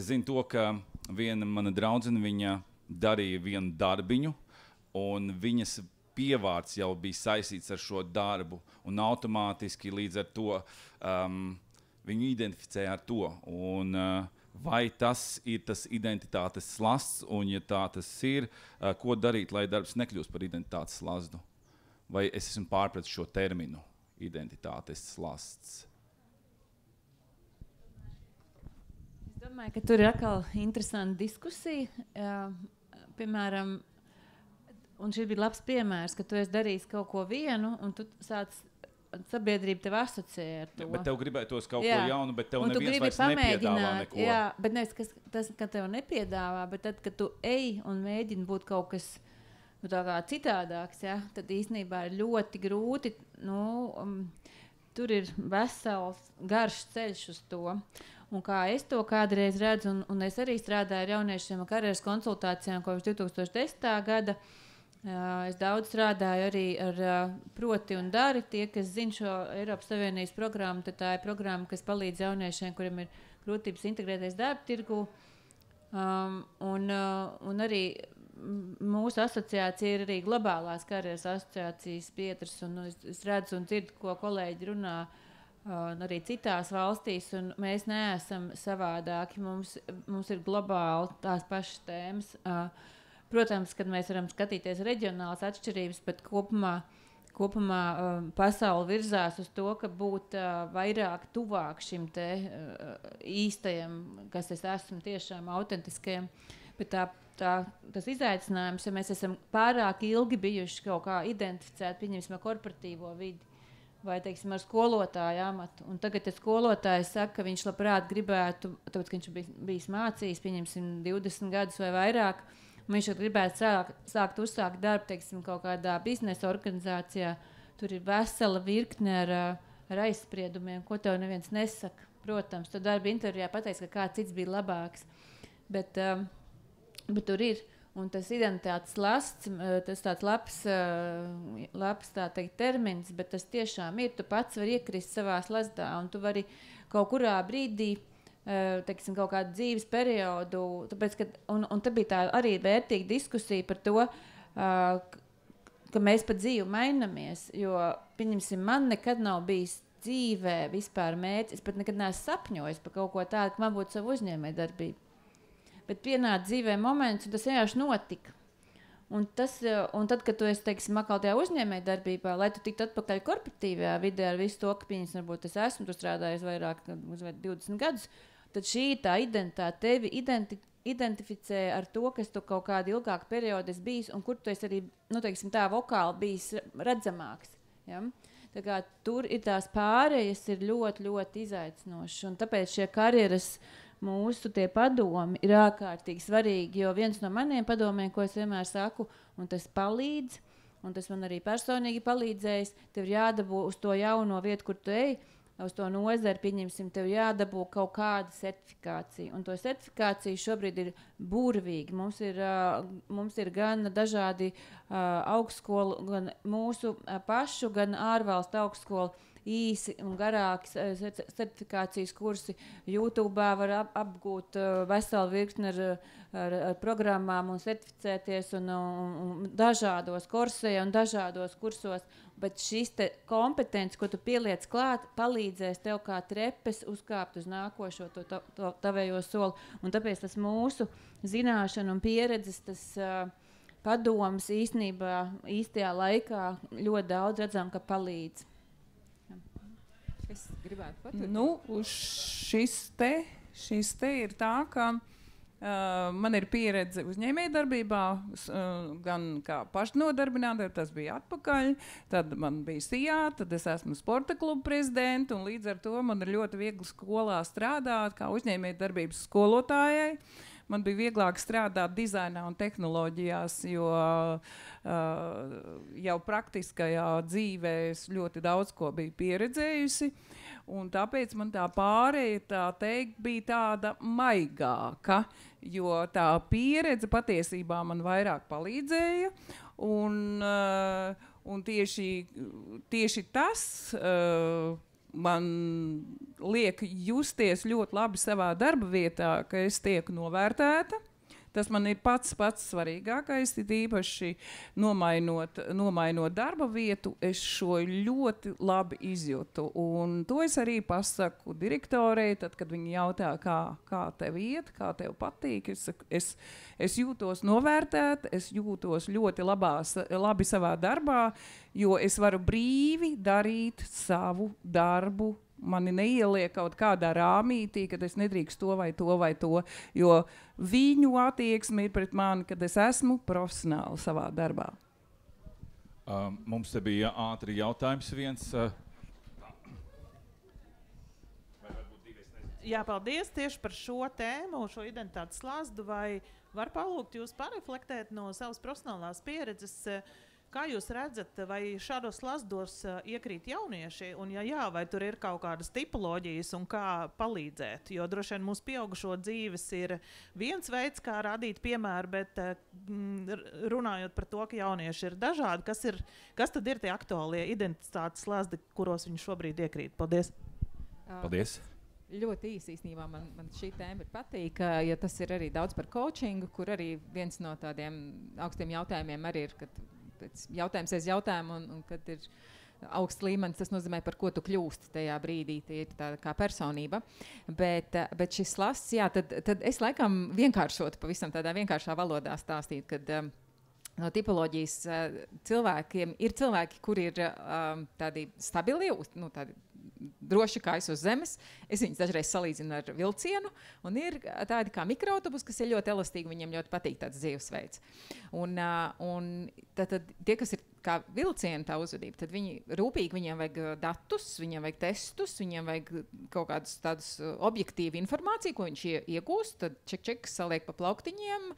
zinu to, ka viena mana draudzene, viņa darīja vienu darbiņu, un viņas pievārds jau bija saistīts ar šo darbu, un automātiski līdz ar to viņu identificēja ar to. Un, vai tas ir tas identitātes slasts, un ja tā tas ir, ko darīt, lai darbs nekļūst par identitātes slazdu? Vai es esmu pārpratis šo terminu identitātes slasts? Es domāju, ka tur ir atkal interesanta diskusija. Piemēram, un šis bija labs piemērs, ka tu esi darījis kaut ko vienu, un tu sāc sabiedrība tev asociē ar to. Ja, bet tev gribētos kaut ko jaunu, bet tev neviens vairs nepiedāvā neko. Jā, bet nevis tas, ka tev nepiedāvā, bet tad, kad tu ej un mēģini būt kaut kas tā kā citādāks, ja, tad īstenībā ir ļoti grūti, tur ir vesels, garš ceļš uz to. Un kā es to kādreiz redzu, un es arī strādāju ar jauniešiem karjeras konsultācijām kopš 2010. gada, es daudz strādāju arī ar Proti un Dari. Tie, kas zina šo Eiropas Savienības programmu, tad tā ir programma, kas palīdz jauniešiem, kuriem ir grūtības integrēties darba tirgu. Un arī mūsu asociācija ir arī globālās karjeras asociācijas biedrs, un es redzu un dzirdu, ko kolēģi runā arī citās valstīs, un mēs neesam savādāki. Mums ir globāli tās pašas tēmas. Protams, kad mēs varam skatīties reģionālas atšķirības, bet kopumā pasaule virzās uz to, ka būt vairāk tuvāk šim te īstajam, kas es esmu tiešām autentiskajam. Bet tas izaicinājums, ja mēs esam pārāk ilgi bijuši kaut kā identificēti, pieņemsim, korporatīvo vidi vai, teiksim, ar skolotāju amatu. Un tagad, ja skolotājs saka, ka viņš labprāt gribētu, tāpēc, ka viņš bijis mācījis, pieņemsim, 20 gadus vai vairāk, viņš gribētu uzsākt darbu, teiksim, kaut kādā biznesa organizācijā. Tur ir vesela virkne ar aizspriedumiem, ko tev neviens nesaka. Protams, tu darba intervijā pateici, ka kāds cits bija labāks. Bet tur ir. Un tas identitātes lasts, tas tāds labs tā teikt, termins, bet tas tiešām ir. Tu pats vari iekrist savā slazdā, un tu vari kaut kurā brīdī, teiksim, kaut kādu dzīves periodu, tāpēc, un te bija tā arī vērtīga diskusija par to, ka mēs pa dzīvi mainamies, jo, pieņemsim, man nekad nav bijis dzīvē vispār mērķis, es pat nekad neesmu sapņojis par kaut ko tādu, ka man būtu savu uzņēmējdarbību. Bet pienāca dzīvē moments, un tas vienkārši notika. Un tad, kad tu esi, teiksim, atkal tajā uzņēmējdarbībā, lai tu tiktu atpakaļ korporatīvajā vidē ar visu to, ka, pieņemsim, varbūt es esmu tur strādājis vairāk, 20 gadus, tad šī tā identitāte tevi identificē ar to, kas tu kaut kādu ilgāku periodu esi bijis, un kur tu esi arī, teiksim, tā vokāli bijis redzamāks. Ja? Tā kā tur ir tās pārējas ir ļoti, ļoti izaicinošas, un tāpēc šie karjeras mūsu tie padomi ir ārkārtīgi svarīgi, jo viens no maniem padomiem, ko es vienmēr saku, un tas palīdz, un tas man arī personīgi palīdzējis, tev ir jādabū uz to jauno vietu, kur tu ej, uz to nozari, pieņemsim, tev jādabū kaut kāda certifikācija. Un to certifikāciju šobrīd ir burvīgi. Mums ir gan dažādi augstskolu, gan mūsu pašu, gan ārvalstu augstskolu īsi un garāki certifikācijas kursi. YouTube var apgūt veselu virkni ar programmām un certificēties un dažādos kursejos un dažādos kursos. Bet šis kompetence, ko tu pieliec klāt, palīdzēs tev kā trepes uzkāpt uz nākošo to tavējo soli. Un tāpēc tas mūsu zināšana un pieredzes, tas padoms īstenībā īstajā laikā ļoti daudz redzam, ka palīdz. Es gribētu pateikt. Šis te ir tā, ka man ir pieredze uzņēmējdarbībā, gan kā pašnodarbināta, tas bija atpakaļ, tad man bija SIA, tad es esmu sporta kluba prezidenta, un līdz ar to man ir ļoti viegli skolā strādāt kā uzņēmējdarbības skolotājai. Man bija vieglāk strādāt dizainā un tehnoloģijās, jo jau praktiskajā dzīvē es ļoti daudz ko biju pieredzējusi. Un tāpēc man tā pārēja, tā teikt, bija tāda maigāka, jo tā pieredze patiesībā man vairāk palīdzēja. Un tieši tas man liek justies ļoti labi savā darba vietā, ka es tieku novērtēta. Tas man ir pats svarīgākais, īpaši nomainot darba vietu, es šo ļoti labi izjūtu. Un to es arī pasaku direktorei, tad, kad viņi jautā, kā tev iet, kā tev patīk. Es jūtos novērtēta, es jūtos ļoti labi savā darbā, jo es varu brīvi darīt savu darbu. Mani neieliek kaut kādā rāmītī, kad es nedrīkst to vai to, jo viņu attieksme ir pret mani, kad es esmu profesionāli savā darbā. Mums te bija ātri jautājums viens. Jā, paldies tieši par šo tēmu, šo identitātes slazdu. Vai var palūgt jūs pareflektēt no savas profesionālās pieredzes, kā jūs redzat, vai šādos slazdos iekrīt jaunieši, un ja jā, vai tur ir kaut kādas tipoloģijas un kā palīdzēt? Jo droši vien mūsu pieaugušo dzīves ir viens veids, kā rādīt piemēru, bet runājot par to, ka jaunieši ir dažādi, kas tad ir tie aktuālie identitātes slazdi, kuros viņi šobrīd iekrīt? Paldies! Paldies! Ļoti īsi īstenībā man šī tēma ir patīk, jo tas ir arī daudz par coachingu, kur arī viens no tādiem augstiem jautājumiem arī ir, kad jautājums aiz jautājumu un kad ir augsts līmenis, tas nozīmē, par ko tu kļūsti tajā brīdī, tie ir tāda kā personība. Bet šis slasts, jā, tad es laikam vienkāršotu, pavisam tādā vienkāršā valodā stāstīt, kad no tipoloģijas cilvēkiem ir cilvēki, kuri ir tādi stabili, tādi droši kājas uz zemes. Es viņus dažreiz salīdzinu ar vilcienu, un ir tādi kā mikroautobus, kas ir ļoti elastīgi, viņiem ļoti patīk tāds dzīvesveids. Un tad tie, kas ir kā vilciena tā uzvedība, tad viņi rūpīgi, viņiem vajag datus, viņiem vajag testus, viņiem vajag kaut kādus tādus objektīvu informāciju, ko viņš iegūst, tad ček, saliek pa plauktiņiem,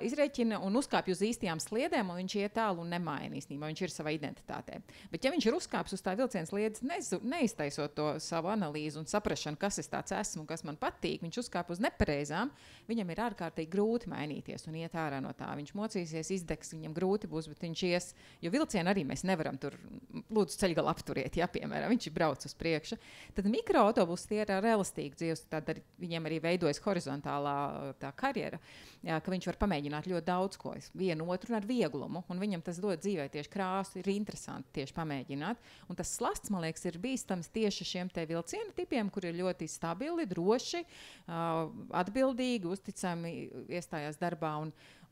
izrēķina un uzkāpj uz īstajām sliedēm, un viņš iet tālu un nemaina īstenībā, viņš ir savā identitātē. Bet ja viņš ir uzkāps uz tā vilciena sliedes, neiztaisot to savu analīzi un saprašanu, kas es tāds esmu un kas man patīk, viņš uzkāp uz nepareizām, viņam ir ārkārtīgi grūti mainīties un iet ārā no tā. Viņš mocīsies, izdegs, viņam grūti būs, bet viņš ies, jo vilcienu arī mēs nevaram tur, lūdzu, ceļgalu apturiet, ja, piemēram, viņš ir brauc uz priekšu. Tad mikroautobus tie ir ar elastīgu dzīves, tad viņiem arī veidojas horizontālā tā karjera, jā, ka viņš var pamēģināt ļoti daudz ko, vienu otru un ar vieglumu, un viņam tas dod dzīvē tieši krāsu, ir interesanti tieši pamēģināt. Un tas slasts, man liekas, ir bīstams tieši šiem te vilcienu tipiem, kur ir ļoti stabili, droši, atbildīgi, uzticami iestājās darbā,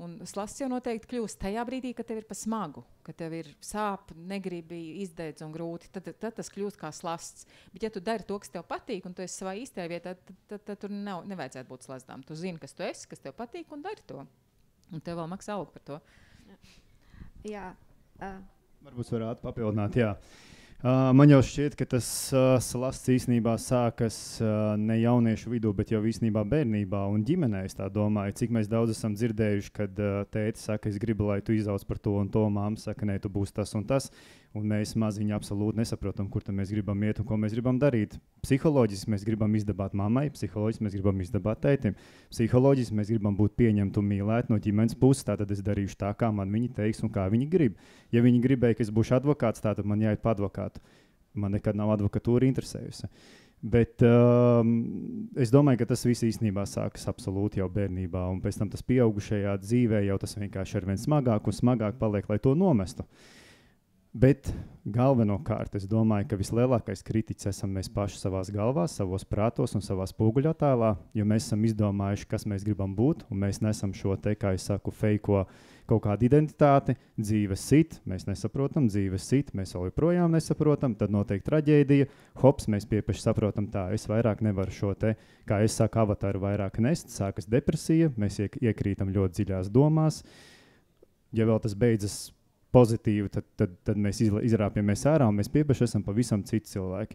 un slasts jau noteikti kļūst tajā brīdī, kad tev ir pa smagu, kad tev ir sāp, negribi, izdedz un grūti, tad tas kļūst kā slasts. Bet ja tu dari to, kas tev patīk, un tu esi savā īstajā vietā, tad tur nevajadzētu būt slazdām. Tu zini, kas tu esi, kas tev patīk, un dari to. Un tev vēl maksā algu par to. Jā. Varbūt varētu papildināt, jā. Man jau šķiet, ka tas slasts īstenībā sākas ne jauniešu vidū, bet jau īstenībā bērnībā un ģimenē. Es tā domāju, cik mēs daudz esam dzirdējuši, kad tēti saka, es gribu, lai tu izauc par to un to, māma saka, nē, tu būsi tas un tas. Un mēs maziņi absolūti nesaprotam, kur mēs gribam iet un ko mēs gribam darīt. Psiholoģiski mēs gribam izdabāt mammai, psiholoģiski mēs gribam izdabāt tētim. Psiholoģiski mēs gribam būt pieņemti un mīlēti no ģimenes puses, tātad es darīšu tā, kā man viņi teiks un kā viņi grib. Ja viņi gribēja, ka es būšu advokāts, tātad man jāiet pa advokātu. Man nekad nav advokatūra interesējusi. Bet es domāju, ka tas viss īstenībā sākas absolūti jau bērnībā, un pēc tam tas pieaugušajā dzīvē jau tas vienkārši ar vien smagāk un smagāk paliek, lai to nomestu. Bet galvenokārt es domāju, ka vislielākais kritiķis esam mēs paši savās galvās, savos prātos un savā spoguļattēlā, jo mēs esam izdomājuši, kas mēs gribam būt, un mēs nesam šo te, kā es saku, feiko kaut kādu identitāti, dzīve sit, mēs nesaprotam, dzīve sit, mēs vēl joprojām nesaprotam, tad notiek traģēdija, hops, mēs piepeši saprotam tā, es vairāk nevaru šo te, kā es saku, avatāru vairāk nest, sākas depresija, mēs iekrītam ļoti dziļās domās, ja vēl tas beidzas pozitīvi, tad mēs izrāpjamies ārā un mēs piepeši esam pavisam citi cilvēki.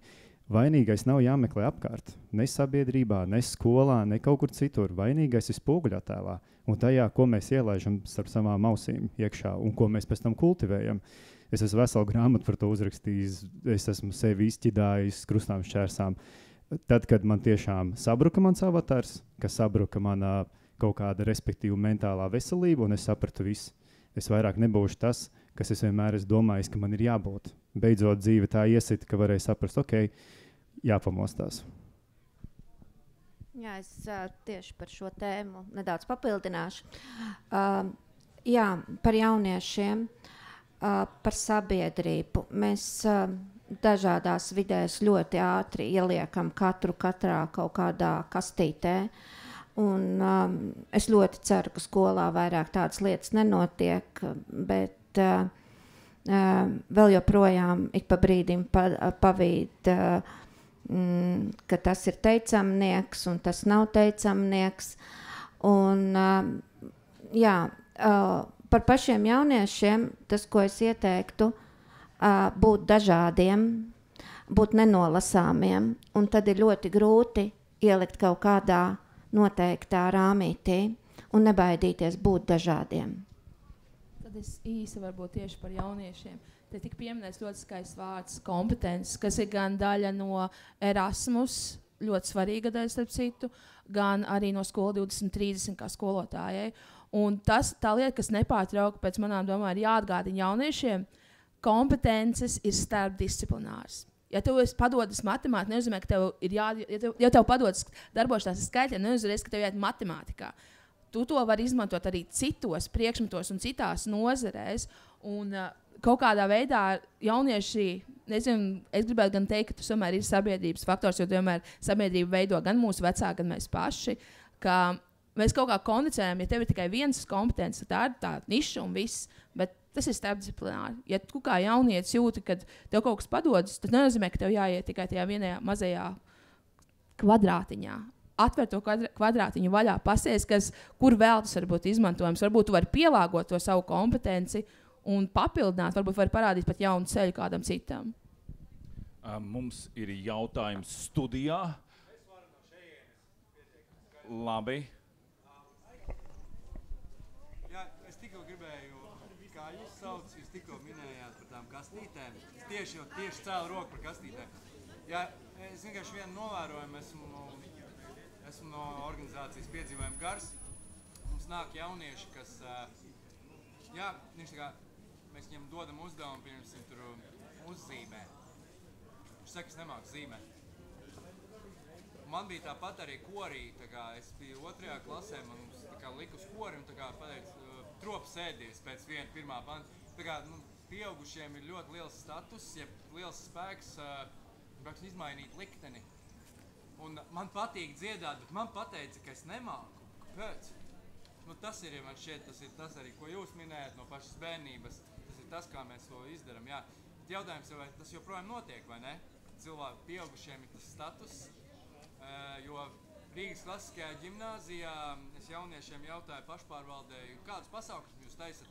Vainīgais nav jāmeklē apkārt. Ne sabiedrībā, ne skolā, ne kaut kur citur. Vainīgais ir spoguļattēlā un tajā, ko mēs ielaižam starp savām ausīm iekšā un ko mēs pēc tam kultivējam. Es esmu veselu grāmatu par to uzrakstījis, es esmu sevi izķidājis krustām šķērsām. Tad, kad man tiešām sabruka mans avatārs, ka sabruka mana kaut kāda respektīva mentālā veselība un es sapratu visu. Es vairāk nebūšu tas, kas es vienmēr esmu domājis, ka man ir jābūt. Beidzot dzīve tā iesita, ka varēja saprast, ok, jāpamostās. Jā, es tieši par šo tēmu nedaudz papildināšu. Jā, par jauniešiem, par sabiedrību. Mēs dažādās vidēs ļoti ātri ieliekam katrā kaut kādā kastītē. Un, es ļoti ceru, ka skolā vairāk tādas lietas nenotiek, bet vēl joprojām ik pa brīdim pavīd, ka tas ir teicamnieks un tas nav teicamnieks. Un, jā, par pašiem jauniešiem tas, ko es ieteiktu, būt dažādiem, būt nenolasāmiem, un tad ir ļoti grūti ielikt kaut kādā noteiktā rāmītī un nebaidīties būt dažādiem. Tad es īsi varbūt tieši par jauniešiem. Te tika pieminēts ļoti skaists vārds kompetences, kas ir gan daļa no Erasmus, ļoti svarīga daļa starp citu, gan arī no skola 2030 kā skolotājai. Un tā lieta, kas nepārtrauka pēc manām domām ir jāatgādina jauniešiem, kompetences ir starpdisciplinārs. Ja tev padodas matemātikā, nenozīmē, ka tev ir ja tev padodas darbošanās ar skaitļiem, nenozīmē, ka tev jāiet matemātikā. Tu to vari izmantot arī citos priekšmetos un citās nozarēs. Un kaut kādā veidā jaunieši, nezinu, es gribētu gan teikt, ka tas tomēr ir sabiedrības faktors, jo tomēr sabiedrība veido gan mūsu vecāki, gan mēs paši. Ka mēs kaut kā kondicionējam, ja tev ir tikai viens kompetences, tā ir tā niša un viss. Bet tas ir starpdisciplināri. Ja tu kā jaunietis jūti, ka tev kaut kas padodas, tas nenozīmē, ka tev jāiet tikai tajā vienajā mazajā kvadrātiņā. Atver to kvadrātiņu vaļā, pasties, kur vēl tas var būt izmantojams. Varbūt tu vari pielāgot to savu kompetenci un papildināt, varbūt var parādīt pat jaunu ceļu kādam citam. Mums ir jautājums studijā. Labi. Jā, es tikko gribēju, kā jūs sauc, jūs tikko minējāt par tām kastītēm. Es tieši cēlu roku par kastītēm. Jā, es vienkārši vienu novērojumu, esmu no organizācijas Piedzīvojumi gars. Mums nāk jaunieši, kas, mēs viņam dodam uzdevumu, pirms tur uzzīmē. Viņš saka, es nemāku zīmēt. Man bija tāpat arī korī, es biju 2. klasē, man lika uz kori un pateicu, tropu sēdies pēc pirmā banda. Pieaugušiem ir ļoti liels status, ja liels spēks, izmainīt likteni. Un man patīk dziedāt, bet man pateica, ka es nemāku. Kāpēc? Tas ir, ja man šķiet, tas ir tas arī, ko jūs minējat no pašas bērnības. Tas ir tas, kā mēs to izdaram. Jā. Jautājums ir, vai tas joprojām notiek, vai ne? Cilvēku pieaugušiem ir tas status, jo Rīgas klasiskajā ģimnāzijā es jauniešiem jautāju pašpārvaldēju, kādus pasākumus jūs taisat?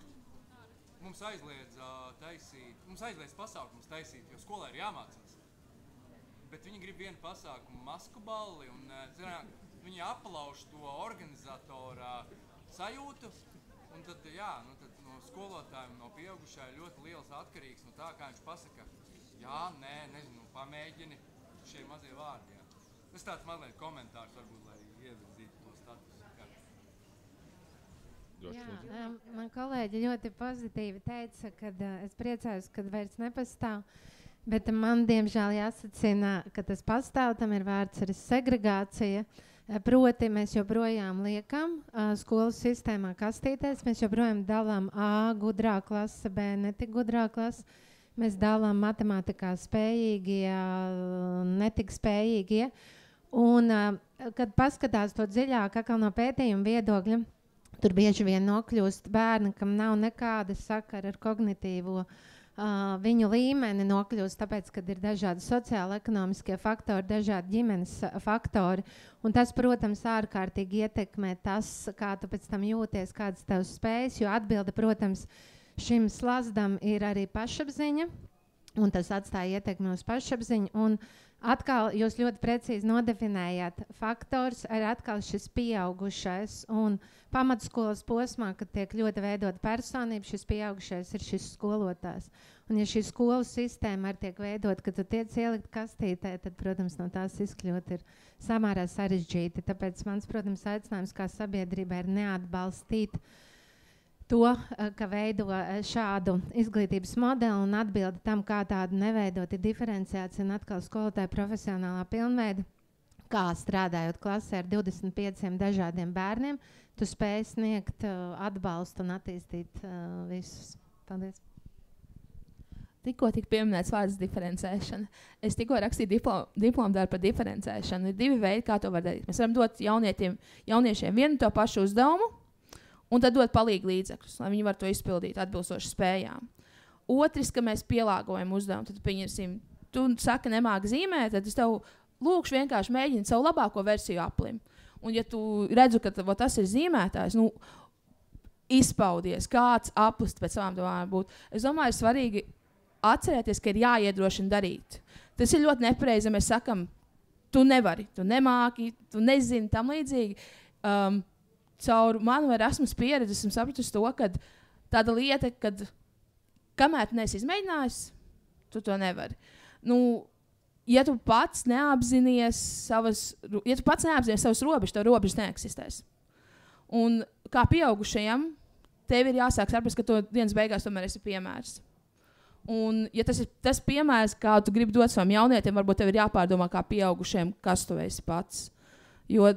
Mums aizliedz pasākumus taisīt, jo skolā ir jāmācās. Bet viņi grib vienu pasākumu masku balli un viņi aplauž to organizatora sajūtu. Un tad, tad no skolotājiem, no pieaugušā ir ļoti liels atkarīgs no tā, kā viņš pasaka, jā, nē, nezinu, pamēģini šie mazie vārdi. Jā. Tas tāds mazliet komentārs varbūt, lai ievirzītu to statusu. Jā, man kolēģi ļoti pozitīvi teica, ka es priecājos, kad vairs nepastāv. Bet man, diemžēl, jāsacina, ka tas pastāv, tam ir vārds arī segregācija. Proti, mēs joprojām liekam skolas sistēmā kastītēs, mēs joprojām dalām A gudrā klase, B netik gudrā klase. Mēs dalām matemātikā spējīgie, netik spējīgie. Un, kad paskatās to dziļāk, atkal no pētījuma viedokļa, tur bieži vien nokļūst bērni, kam nav nekāda sakara ar kognitīvo viņu līmeni nokļūst, tāpēc, kad ir dažādi sociāli-ekonomiskie faktori, dažādi ģimenes faktori. Un tas, protams, ārkārtīgi ietekmē tas, kā tu pēc tam jūties, kādas tavs spējas, jo atbilde, protams, šim slazdam ir arī pašapziņa, un tas atstāja ietekmi uz pašapziņu. Un atkal jūs ļoti precīzi nodefinējāt faktors, ir atkal šis pieaugušais un pamatskolas posmā, kad tiek ļoti veidot personību, šis pieaugušais ir šis skolotājs. Un ja šī skolu sistēma arī tiek veidot, kad tu tiec ielikt kastītē, tad, protams, no tās izkļūt ir samērā sarežģīti. Tāpēc mans, protams, aicinājums kā sabiedrībai ir neatbalstīt to, ka veido šādu izglītības modeli un atbildi tam, kā tādu neveidot, ir diferenciācija un atkal skolotāja profesionālā pilnveida, kā strādājot klasē ar 25 dažādiem bērniem, tu spēj sniegt atbalstu un attīstīt visus. Paldies. Tikko tika pieminēts vārds diferencēšana. Es tikko rakstīju diplomu darbu par diferencēšanu. Ir 2 veidi, kā to var darīt. Mēs varam dot jauniešiem vienu to pašu uzdevumu, un tad dot palīgu līdzekļus, lai viņi var to izpildīt atbilstoši spējām. Otrs, ka mēs pielāgojam uzdevumu. Tad, pieņemsim, tu saki, nemāki zīmēt, tad es tev lūkšu vienkārši mēģināt savu labāko versiju aplim. Un ja tu redzu, ka tas ir zīmētājs, izpaudies, kāds aplis pēc savām domām būt. Es domāju, ir svarīgi atcerēties, ka ir jāiedrošina darīt. Tas ir ļoti nepareizi, ja mēs sakam, tu nevari, tu nemāki, tu nezini, tam līdzīgi. Caur manu Erasmus pieredzi esmu sapratusi to, ka tāda lieta, kad kamēr tu neesi izmēģinājis, tu to nevari. Ja tu pats neapzinies savas robežas, tev robežas neeksistēs. Un kā pieaugušajam, tev ir jāsāk saprast, ka to dienas beigās tomēr esi piemērs. Un, ja tas ir tas piemērs, kā tu gribi dot savam jaunietim, varbūt tev ir jāpārdomā kā pieaugušiem, kas tu esi pats. Jo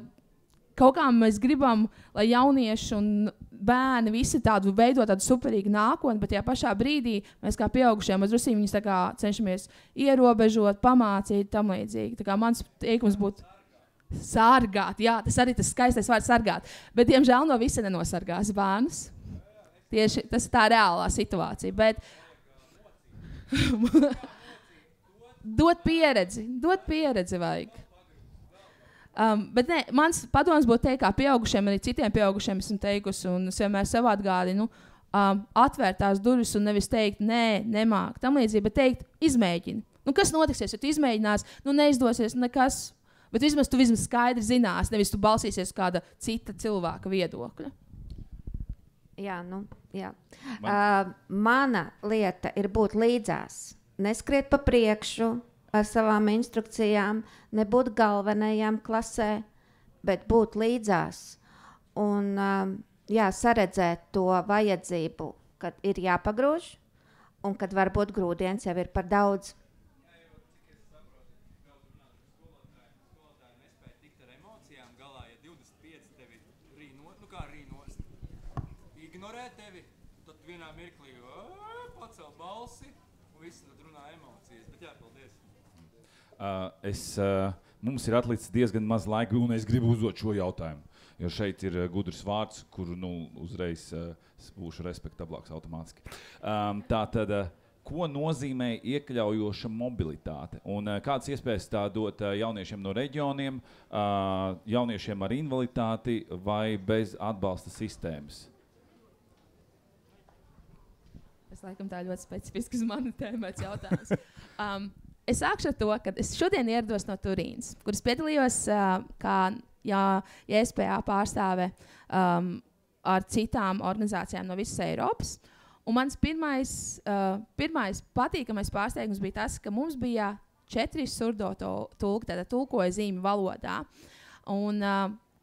kaut kā mēs gribam, lai jaunieši un bērni visi veidot tādu superīgu nākotni, bet tajā pašā brīdī mēs kā pieaugušie drusīgi viņus tā kā cenšamies ierobežot, pamācīt, tam līdzīgi. Tā kā mans teikums būtu sargāt. Jā, tas arī tas skaistais vārds sargāt. Bet, diemžēl, no visa nenosargās bērnus. Tieši tas ir tā reālā situācija. Bet dot pieredzi vajag. Bet ne, mans padoms būtu teikt, kā pieaugušiem, arī citiem pieaugušiem esmu teikusi, un es vienmēr sev atgādinu, atvērt tās durvis un nevis teikt, nē, nemāk, tam līdzīgi, bet teikt, izmēģini. Nu, kas notiksies, ja tu izmēģinās, nu, neizdosies nekas, bet vismaz tu skaidri zinās, nevis tu balsīsies kāda cita cilvēka viedokļa. Jā, jā. Mana lieta ir būt līdzās, neskriet pa priekšu, ar savām instrukcijām, nebūt galvenajām klasē, bet būt līdzās. Un saredzēt to vajadzību, kad ir jāpagrūž, un kad varbūt grūdienis jau ir par daudz. Skolotāji nespēja tikt ar emocijām galā, ja 25 tevi rīnost, ignorē tevi, tad vienā mirklī pacel balsi, un visi tad runā emocijas. Bet jā, paldies. Mums ir atlicis diezgan maz laika, un es gribu uzdot šo jautājumu. Jo šeit ir gudrs vārds, kuru uzreiz būšu respektablāks automātiski. Tātad, ko nozīmē iekļaujoša mobilitāte? Un kādas iespējas tā dot jauniešiem no reģioniem, jauniešiem ar invaliditāti vai bez atbalsta sistēmas? Es laikam tā ļoti specifiski uz manu tēmēts jautājums. Es sākšu ar to, ka es šodien ierados no Turīnas, kuras piedalījos kā JSPA pārstāve ar citām organizācijām no visas Eiropas. Un mans pirmais patīkamais pārsteigums bija tas, ka mums bija 4 surdo tulki, tātad tulkoja zīmi valodā, un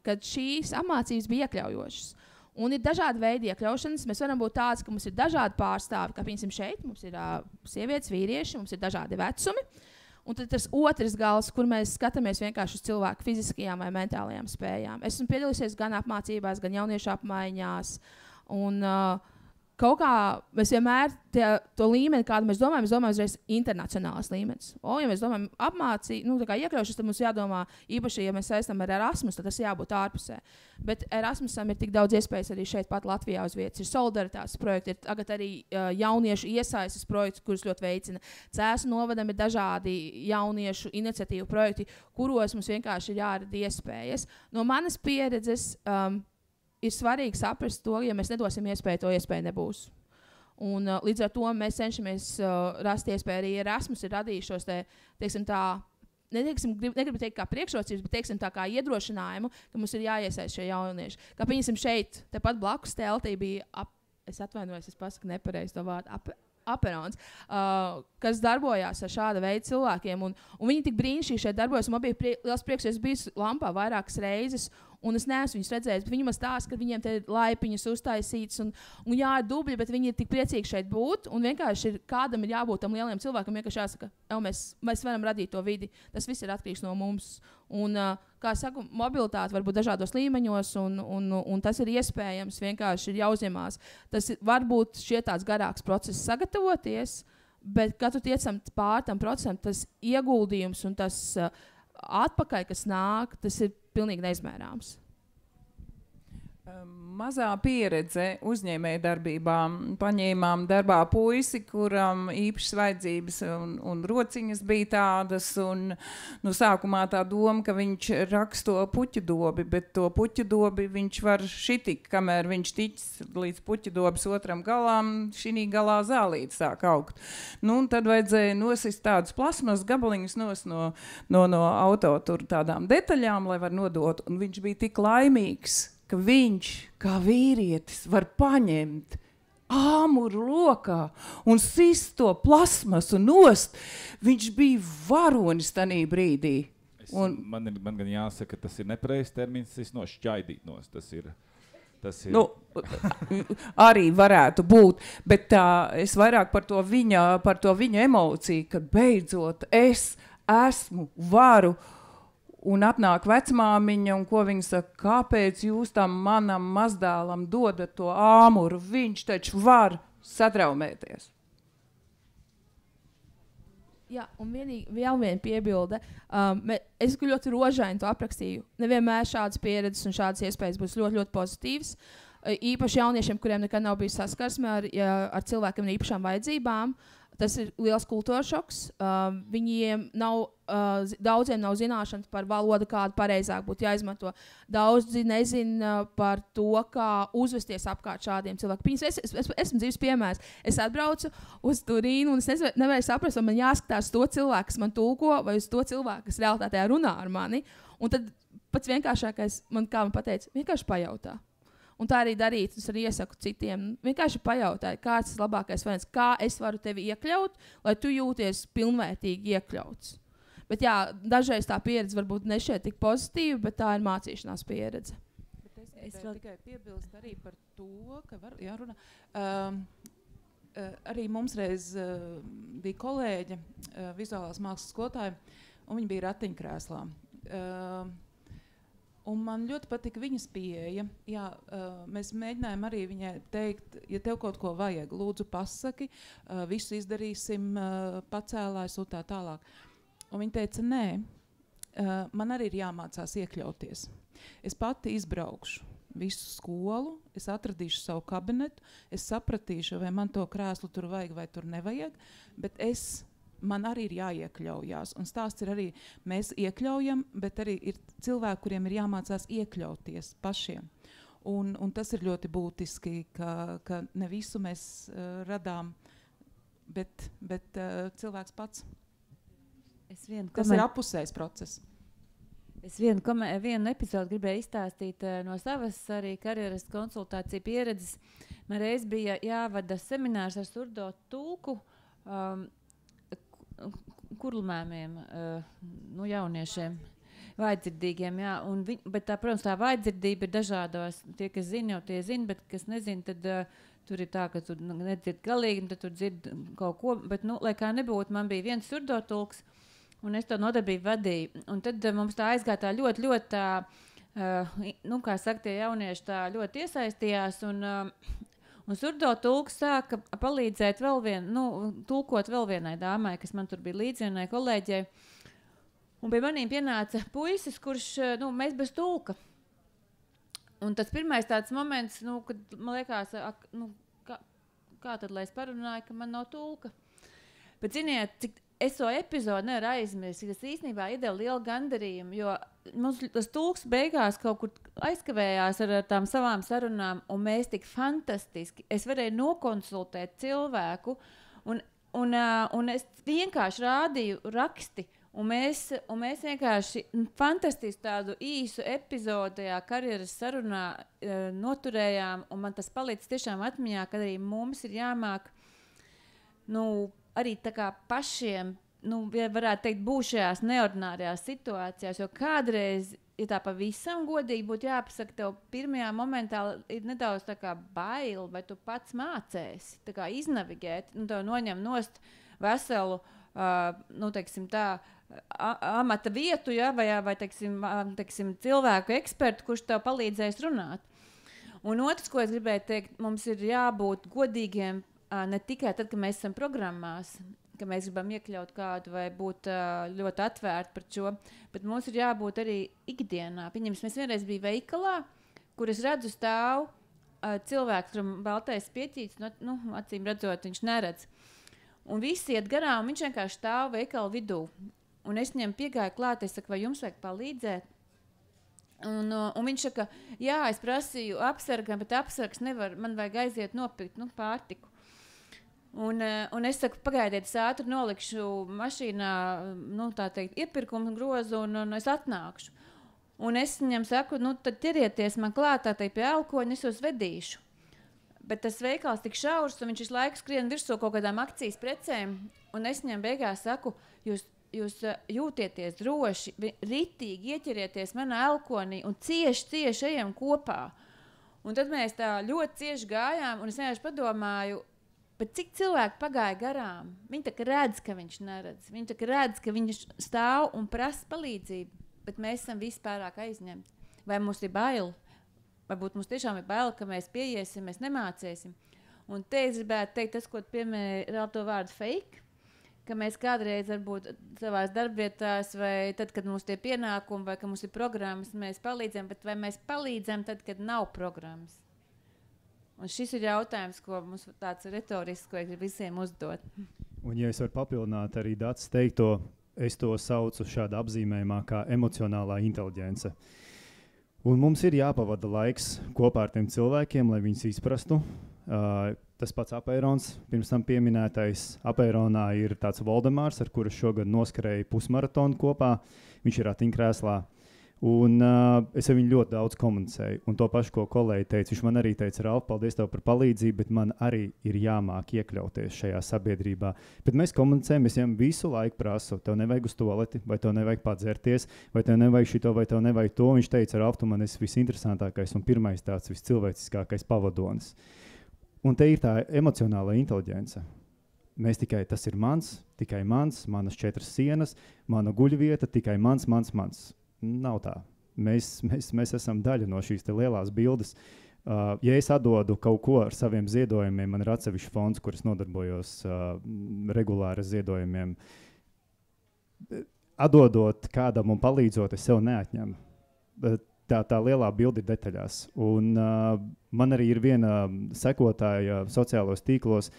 kad šīs apmācības bija iekļaujošas. Un ir dažādi veidi iekļaušanas. Mēs varam būt tāds, ka mums ir dažādi pārstāvi, kā piemēram šeit. Mums ir sievietes, vīrieši, mums ir dažādi vecumi. Un tad tas otrs gals, kur mēs skatāmies vienkārši uz cilvēku fiziskajām vai mentālajām spējām. Esmu piedalījusies gan apmācībās, gan jauniešu apmaiņās. Un kaut kā mēs vienmēr to līmeni, kādu mēs domājam uzreiz internacionāls līmenis. Ja mēs domājam apmācību, tā kā iekļaušas, tad mums jādomā īpaši, ja mēs saistām ar Erasmus, tad tas jābūt ārpusē. Bet Erasmusam ir tik daudz iespējas arī šeit pat Latvijā uz vietas. Ir solidaritātes projekti, ir tagad arī jauniešu iesaistes projekts, kurus ļoti veicina. Cēsu novadam ir dažādi jauniešu iniciatīvu projekti, kuros mums vienkārši ir jārada iespējas. No manas pieredzes ir svarīgi saprast to, ja mēs nedosim iespēju, to iespēju nebūs. Un, līdz ar to mēs cenšamies rast iespēju arī Erasmus ir radījušos negribu teikt kā priekšrocības, bet teiksim tā kā iedrošinājumu, ka mums ir jāiesaist šie jaunieši. Kā pieņemsim šeit, tepat blakus teltī bija, es atvainojos, es pasaku nepareizi to vārdu, Aperons, kas darbojās ar šāda veida cilvēkiem. Un viņi tik brīnišķīgi šeit darbojas. Man bija liels prieks, jo es biju Lampā vairākas reizes, un es neesmu viņus redzējis. Viņi man stāsta, ka viņiem te ir laipiņas uztaisītas, un jā, ir dubļi, bet viņi ir tik priecīgi šeit būt. Un vienkārši kādam ir jābūt tam lieliem cilvēkam, vienkārši jāsaka, mēs varam radīt to vidi. Tas viss ir atkarīgs no mums. Un, kā saku, mobilitāte var būt dažādos līmeņos, un tas ir iespējams, vienkārši ir jāuzņemās. Tas var būt tāds garāks process sagatavoties, bet, kad tu tiecam pār tam procesam, tas ieguldījums un tas atpakaļ, kas nāk, tas ir pilnīgi neizmērāms. Mazā pieredze uzņēmējdarbībā. Paņēmām darbā puisi, kuram īpašas vajadzības un rociņas bija tādas. Un, sākumā tā doma, ka viņš raksto puķu dobi, bet to puķu dobi viņš var šitik, kamēr viņš ticis līdz puķu dobas otram galām, šī galā zālīte sāk augt. Un tad vajadzēja nosist tādus plasmas gabaliņus no auto tur tādām detaļām, lai var nodot. Un viņš bija tik laimīgs, ka viņš, kā vīrietis, var paņemt āmuru rokā un sist to plasmasu nost. Viņš bija varonis tanī brīdī. Man gan jāsaka, tas ir nepareizs termins, šķaidīt nost. Tas ir Tas ir. Nu, arī varētu būt, bet es vairāk par to viņa emociju, kad beidzot es esmu, varu, un atnāk vecmāmiņa, un ko viņa saka, kāpēc jūs tam manam mazdēlam dodat to āmuru, viņš taču var satraumēties. Jā, un vēl viena piebilde. Es ļoti rožaini to aprakstīju. Nevienmēr šādas pieredzes un šādas iespējas būs ļoti, ļoti pozitīvas. Īpaši jauniešiem, kuriem nekad nav bijis saskarsme ar cilvēkiem ar īpašām vajadzībām. Tas ir liels kultūras šoks. Viņiem daudziem nav zināšanas par valodu, kādu pareizāk būtu jāizmanto. Daudzi nezina par to, kā uzvesties apkārt šādiem cilvēkiem. Esmu dzīves piemērs. Es atbraucu uz Turīnu, un es nevarēju saprast, vai man jāskatās to cilvēku, kas man tulko, vai uz to cilvēku, kas realitātē runā ar mani. Un tad pats vienkāršākais, kā man pateica, vienkārši pajautā. Un tā arī darīt, es arī iesaku citiem. Vienkārši pajautāju, kāds ir labākais variants, kā es varu tevi iekļaut, lai tu jūties pilnvērtīgi iekļauts. Bet jā, dažreiz tā pieredze varbūt nešķiet tik pozitīva, bet tā ir mācīšanās pieredze. Es vēl tikai piebilst arī par to, ka var jārunā. Arī mums reiz bija kolēģe, vizuālās mākslas skolotāja, un viņa bija ratiņkrēslā. Un man ļoti patika viņas pieeja. Jā, mēs mēģinājām arī viņai teikt, ja tev kaut ko vajag, lūdzu pasaki, visu izdarīsim, pacēlājs un tā tālāk. Un viņa teica, nē, man arī ir jāmācās iekļauties. Es pati izbraukšu visu skolu, es atradīšu savu kabinetu, es sapratīšu, vai man to krēslu tur vajag vai tur nevajag, bet man arī ir jāiekļaujās. Un stāsts ir arī, mēs iekļaujam, bet arī ir cilvēki, kuriem ir jāmācās iekļauties pašiem. Un tas ir ļoti būtiski, ka ne visu mēs radām, bet cilvēks pats. Tas ir apusējs process. Es vienu epizodu gribēju izstāstīt no savas arī karjeras konsultāciju pieredzes. Man reiz bija jāvada seminārs ar surdo tulku, kurlmēmiem, jauniešiem, vājdzirdīgiem, jā. Bet protams, tā vājdzirdība ir dažādos. Tie, kas zina, jau tie zina, bet kas nezina, tad tur ir tā, ka tu nedzird galīgi, tad tu dzird kaut ko. Bet, lai kā nebūtu, man bija viens surdotulks, un es to nodarbību vadīju. Un tad mums tā aizgāja tā ļoti, ļoti tā, kā saka, tie jaunieši tā ļoti iesaistījās, un surdotulks sāka palīdzēt tulkot vēl vienai dāmai, kas man tur bija līdzi, vienai kolēģei. Un pie manīm pienāca puisis, kurš, mēs bez tulka. Un tas pirmais tāds moments, kad man liekas, kā tad, lai es parunāju, ka man nav tulka. Bet ziniet, cik es to epizodu nevaru aizmirst, tas īstenībā iedeva lielu gandarījumu, jo mums tas tulks beigās kaut kur aizkavējās ar tām savām sarunām, un mēs tik fantastiski, es varēju nokonsultēt cilvēku, un es vienkārši rādīju raksti, un mēs vienkārši fantastiski tādu īsu epizodu tajā karjeras sarunā noturējām, un man tas palicis tiešām atmiņā, ka arī mums ir jāmāk, arī tā kā pašiem, varētu teikt, būt šajās neordinārajās situācijās, jo kādreiz, ja tā pavisam godīgi būtu jāpasaka, tev pirmajā momentā ir nedaudz tā kā bail, vai tu pats mācēsi, tā kā iznavigēt, tev noņem nost veselu, teiksim tā, amata vietu, ja, vai teiksim, cilvēku ekspertu, kurš tev palīdzēs runāt. Un otrs, ko es gribēju teikt, mums ir jābūt godīgiem, ne tikai tad, kad mēs esam programmās, ka mēs gribam iekļaut kādu vai būt ļoti atvērti par šo, bet mums ir jābūt arī ikdienā. Pieņems, mēs vienreiz bija veikalā, kur es redzu stāv cilvēks, kuram baltais pieķīts, acīm redzot, viņš neredz. Un visi iet garām, viņš vienkārši stāv veikala vidū. Un es viņam piegāju klāt, es saku, vai jums vajag palīdzēt? Un viņš saka, jā, es prasīju apsargam, bet apsargs nevar, man vajag aiziet nopirkt pārtiku. Un es saku, pagaidiet, es ātri nolikšu mašīnā, tā teikt, iepirkumu grozu un es atnākšu. Un es viņam saku, tad ķerieties man klātā tai pie elkoņa, es jūs vedīšu. Bet tas veikals tik šaurs, un viņš visu laiku skrien virsū kaut kādām akcijas precēm, un es viņam beigās saku, jūs jūtieties droši, ritīgi ieķerieties manā elkonī un cieši ejam kopā. Un tad mēs tā ļoti cieši gājām, un es vienkārši padomāju, bet cik cilvēki pagāja garām? Viņi tā kā redz, ka viņš neredz. Viņi tā kā redz, ka viņš stāv un prasa palīdzību, bet mēs esam visi pārāk aizņemti. Vai mums ir bail? Varbūt mums tiešām ir bail, ka mēs pieiesim, mēs nemācīsim. Un te es gribētu teikt, tas, ko piemēra to vārdu fake, ka mēs kādreiz varbūt savās darbvietās vai tad, kad mums tie pienākumi vai ka mums ir programmas, mēs palīdzam, bet vai mēs palīdzam tad, kad nav programmas? Un šis ir jautājums, ko mums tāds retorisks, ko es visiem uzdot. Un ja es varu papildināt arī Dats teikto, es to saucu šāda apzīmējumā kā emocionālā inteliģence. Un mums ir jāpavada laiks kopā ar tiem cilvēkiem, lai viņus izprastu. Tas pats Apeirons, pirms tam pieminētais. Apeironā ir tāds Voldemārs, ar kuru šogad noskrēja pusmaratonu kopā. Viņš ir ratiņkrēslā. Un es ar viņu ļoti daudz komunicēju. Un to pašu, ko kolēģi teica, viņš man arī teica, Ralf, paldies tev par palīdzību, bet man arī ir jāmāk iekļauties šajā sabiedrībā. Bet mēs komunicējam, es viņam visu laiku prasu, tev nevajag uz toleti, vai tev nevajag padzerties, vai tev nevajag šito, vai tev nevajag to. Viņš teica, Ralf, tu man esi visinteresantākais un pirmais tāds viscilvēciskākais pavadonis. Un te ir tā emocionālā inteliģence. Mēs tikai, tas ir mans, tikai mans, manas 4 sienas, mana guļvieta, tikai mans. Nav tā. Mēs esam daļa no šīs te lielās bildes. Ja es atdodu kaut ko ar saviem ziedojumiem, man ir atsevišķi fonds, kuras nodarbojos regulāri ziedojumiem. Atdodot kādam un palīdzot, es sev neatņemu. Tā lielā bilde ir detaļās. Un man arī ir viena sekotāja sociālos tīklos,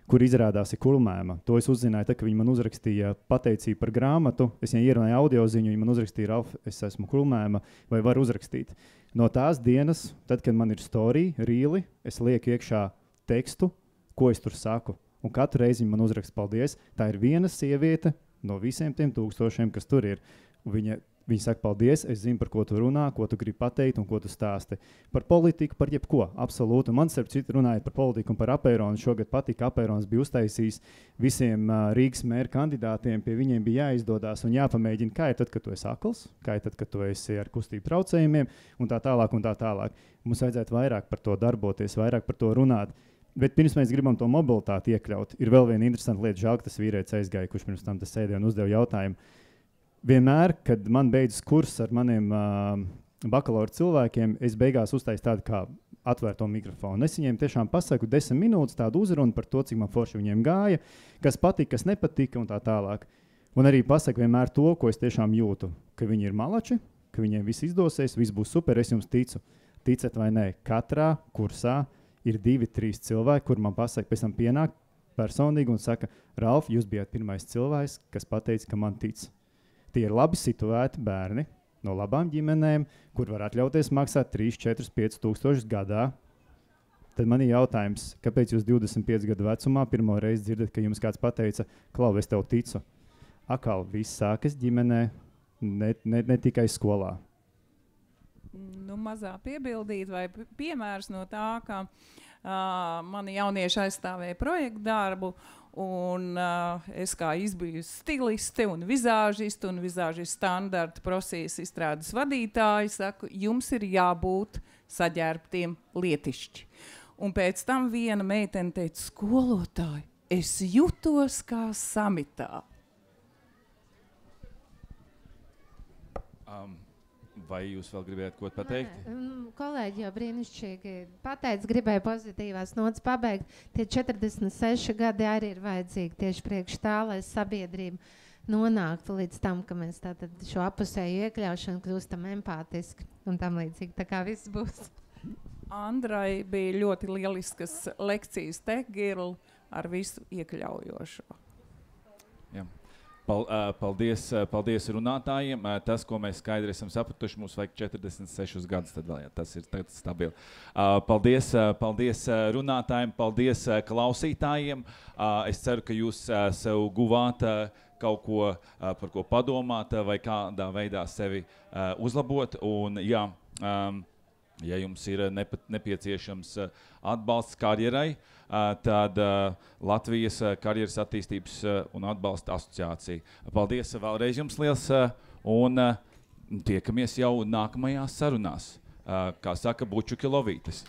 kur izrādās ir Kulmēma. To es uzzināju, tā, ka viņi man uzrakstīja pateicību par grāmatu. Es viņai ierunāju audio ziņu, viņi man uzrakstīja, Ralf, es esmu Kulmēma, vai var uzrakstīt. No tās dienas, tad, kad man ir story, rīli, es lieku iekšā tekstu, ko es tur saku. Un katru reizi viņi man uzraksta paldies. Tā ir viena sieviete no visiem tiem tūkstošiem, kas tur ir. Viņi saka, paldies, es zinu, par ko tu runā, ko tu gribi pateikt un ko tu stāsti. Par politiku, par jebko, absolūti. Man starp citu runājot par politiku un par Apeironu. Šogad patika, Apeirons bija uztaisījis visiem Rīgas mēra kandidātiem, pie viņiem bija jāizdodās un jāpamēģina, kā ir tad, kad tu esi akls, kā ir tad, kad tu esi ar kustību traucējumiem un tā tālāk un tā tālāk. Mums vajadzētu vairāk par to darboties, vairāk par to runāt. Bet pirms mēs gribam to mobilitāti iekļaut, ir vēl viena interesanta lieta, žēl, ka tas vīrietis aizgāja, kurš pirms tam tas sēdēja un uzdeva jautājumu. Vienmēr, kad man beidzas kurs ar maniem bakalaura cilvēkiem, es beigās uztaisu tādu kā atvērto mikrofonu. Es viņiem tiešām pasaku 10 minūtes tādu uzrunu par to, cik man forši viņiem gāja, kas patika, kas nepatika un tā tālāk. Un arī pasaku vienmēr to, ko es tiešām jūtu, ka viņi ir malači, ka viņiem viss izdosies, viss būs super, es jums ticu. Ticat vai nē, katrā kursā ir 2-3 cilvēki, kur man pasaka, pēc tam pienāk personīgi un saka, Ralf, jūs bijāt pirmais cilvēks, kas pateica, ka man tic. Tie ir labi situēti bērni no labām ģimenēm, kur var atļauties maksāt 3, 4, 5 tūkstošus gadā. Tad man ir jautājums, kāpēc jūs 25 gadu vecumā pirmo reizi dzirdat, ka jums kāds pateica, Klau, es tev ticu. Akal, viss sākas ģimenē, ne tikai skolā. Nu, mazā piebildīt vai piemērs no tā, ka mani jaunieši aizstāvēja projektu darbu, un es kā izbijusi stiliste un vizāžistu standarta prosijas izstrādes vadītāji saku, jums ir jābūt saģērbtiem lietišķi. Un pēc tam viena meitene teica, skolotāji, es jutos kā samitā. Vai jūs vēl gribējāt ko pateikt? Kolēģi jau brīnišķīgi pateica, gribēju pozitīvās notas pabeigt. Tie 46 gadi arī ir vajadzīgi tieši priekš tā, lai sabiedrība nonāktu līdz tam, ka mēs tātad šo apusēju iekļaušanu kļūstam empātiski un tam līdzīgi. Tā kā viss būs. Andrai bija ļoti lieliskas lekcijas Tech-Girl ar visu iekļaujošo. Jā. Paldies runātājiem. Tas, ko mēs skaidri esam sapratuši, mums vajag 46 gadus, tad vēl, jā, tas ir stabili. Paldies runātājiem, paldies klausītājiem. Es ceru, ka jūs sev guvāt kaut ko, par ko padomāt vai kādā veidā sevi uzlabot. Un, jā, ja jums ir nepieciešams atbalsts karjerai, tad Latvijas karjeras attīstības un atbalsta asociācija. Paldies vēlreiz jums liels un tiekamies jau nākamajās sarunās. kā saka, buču kilovītes.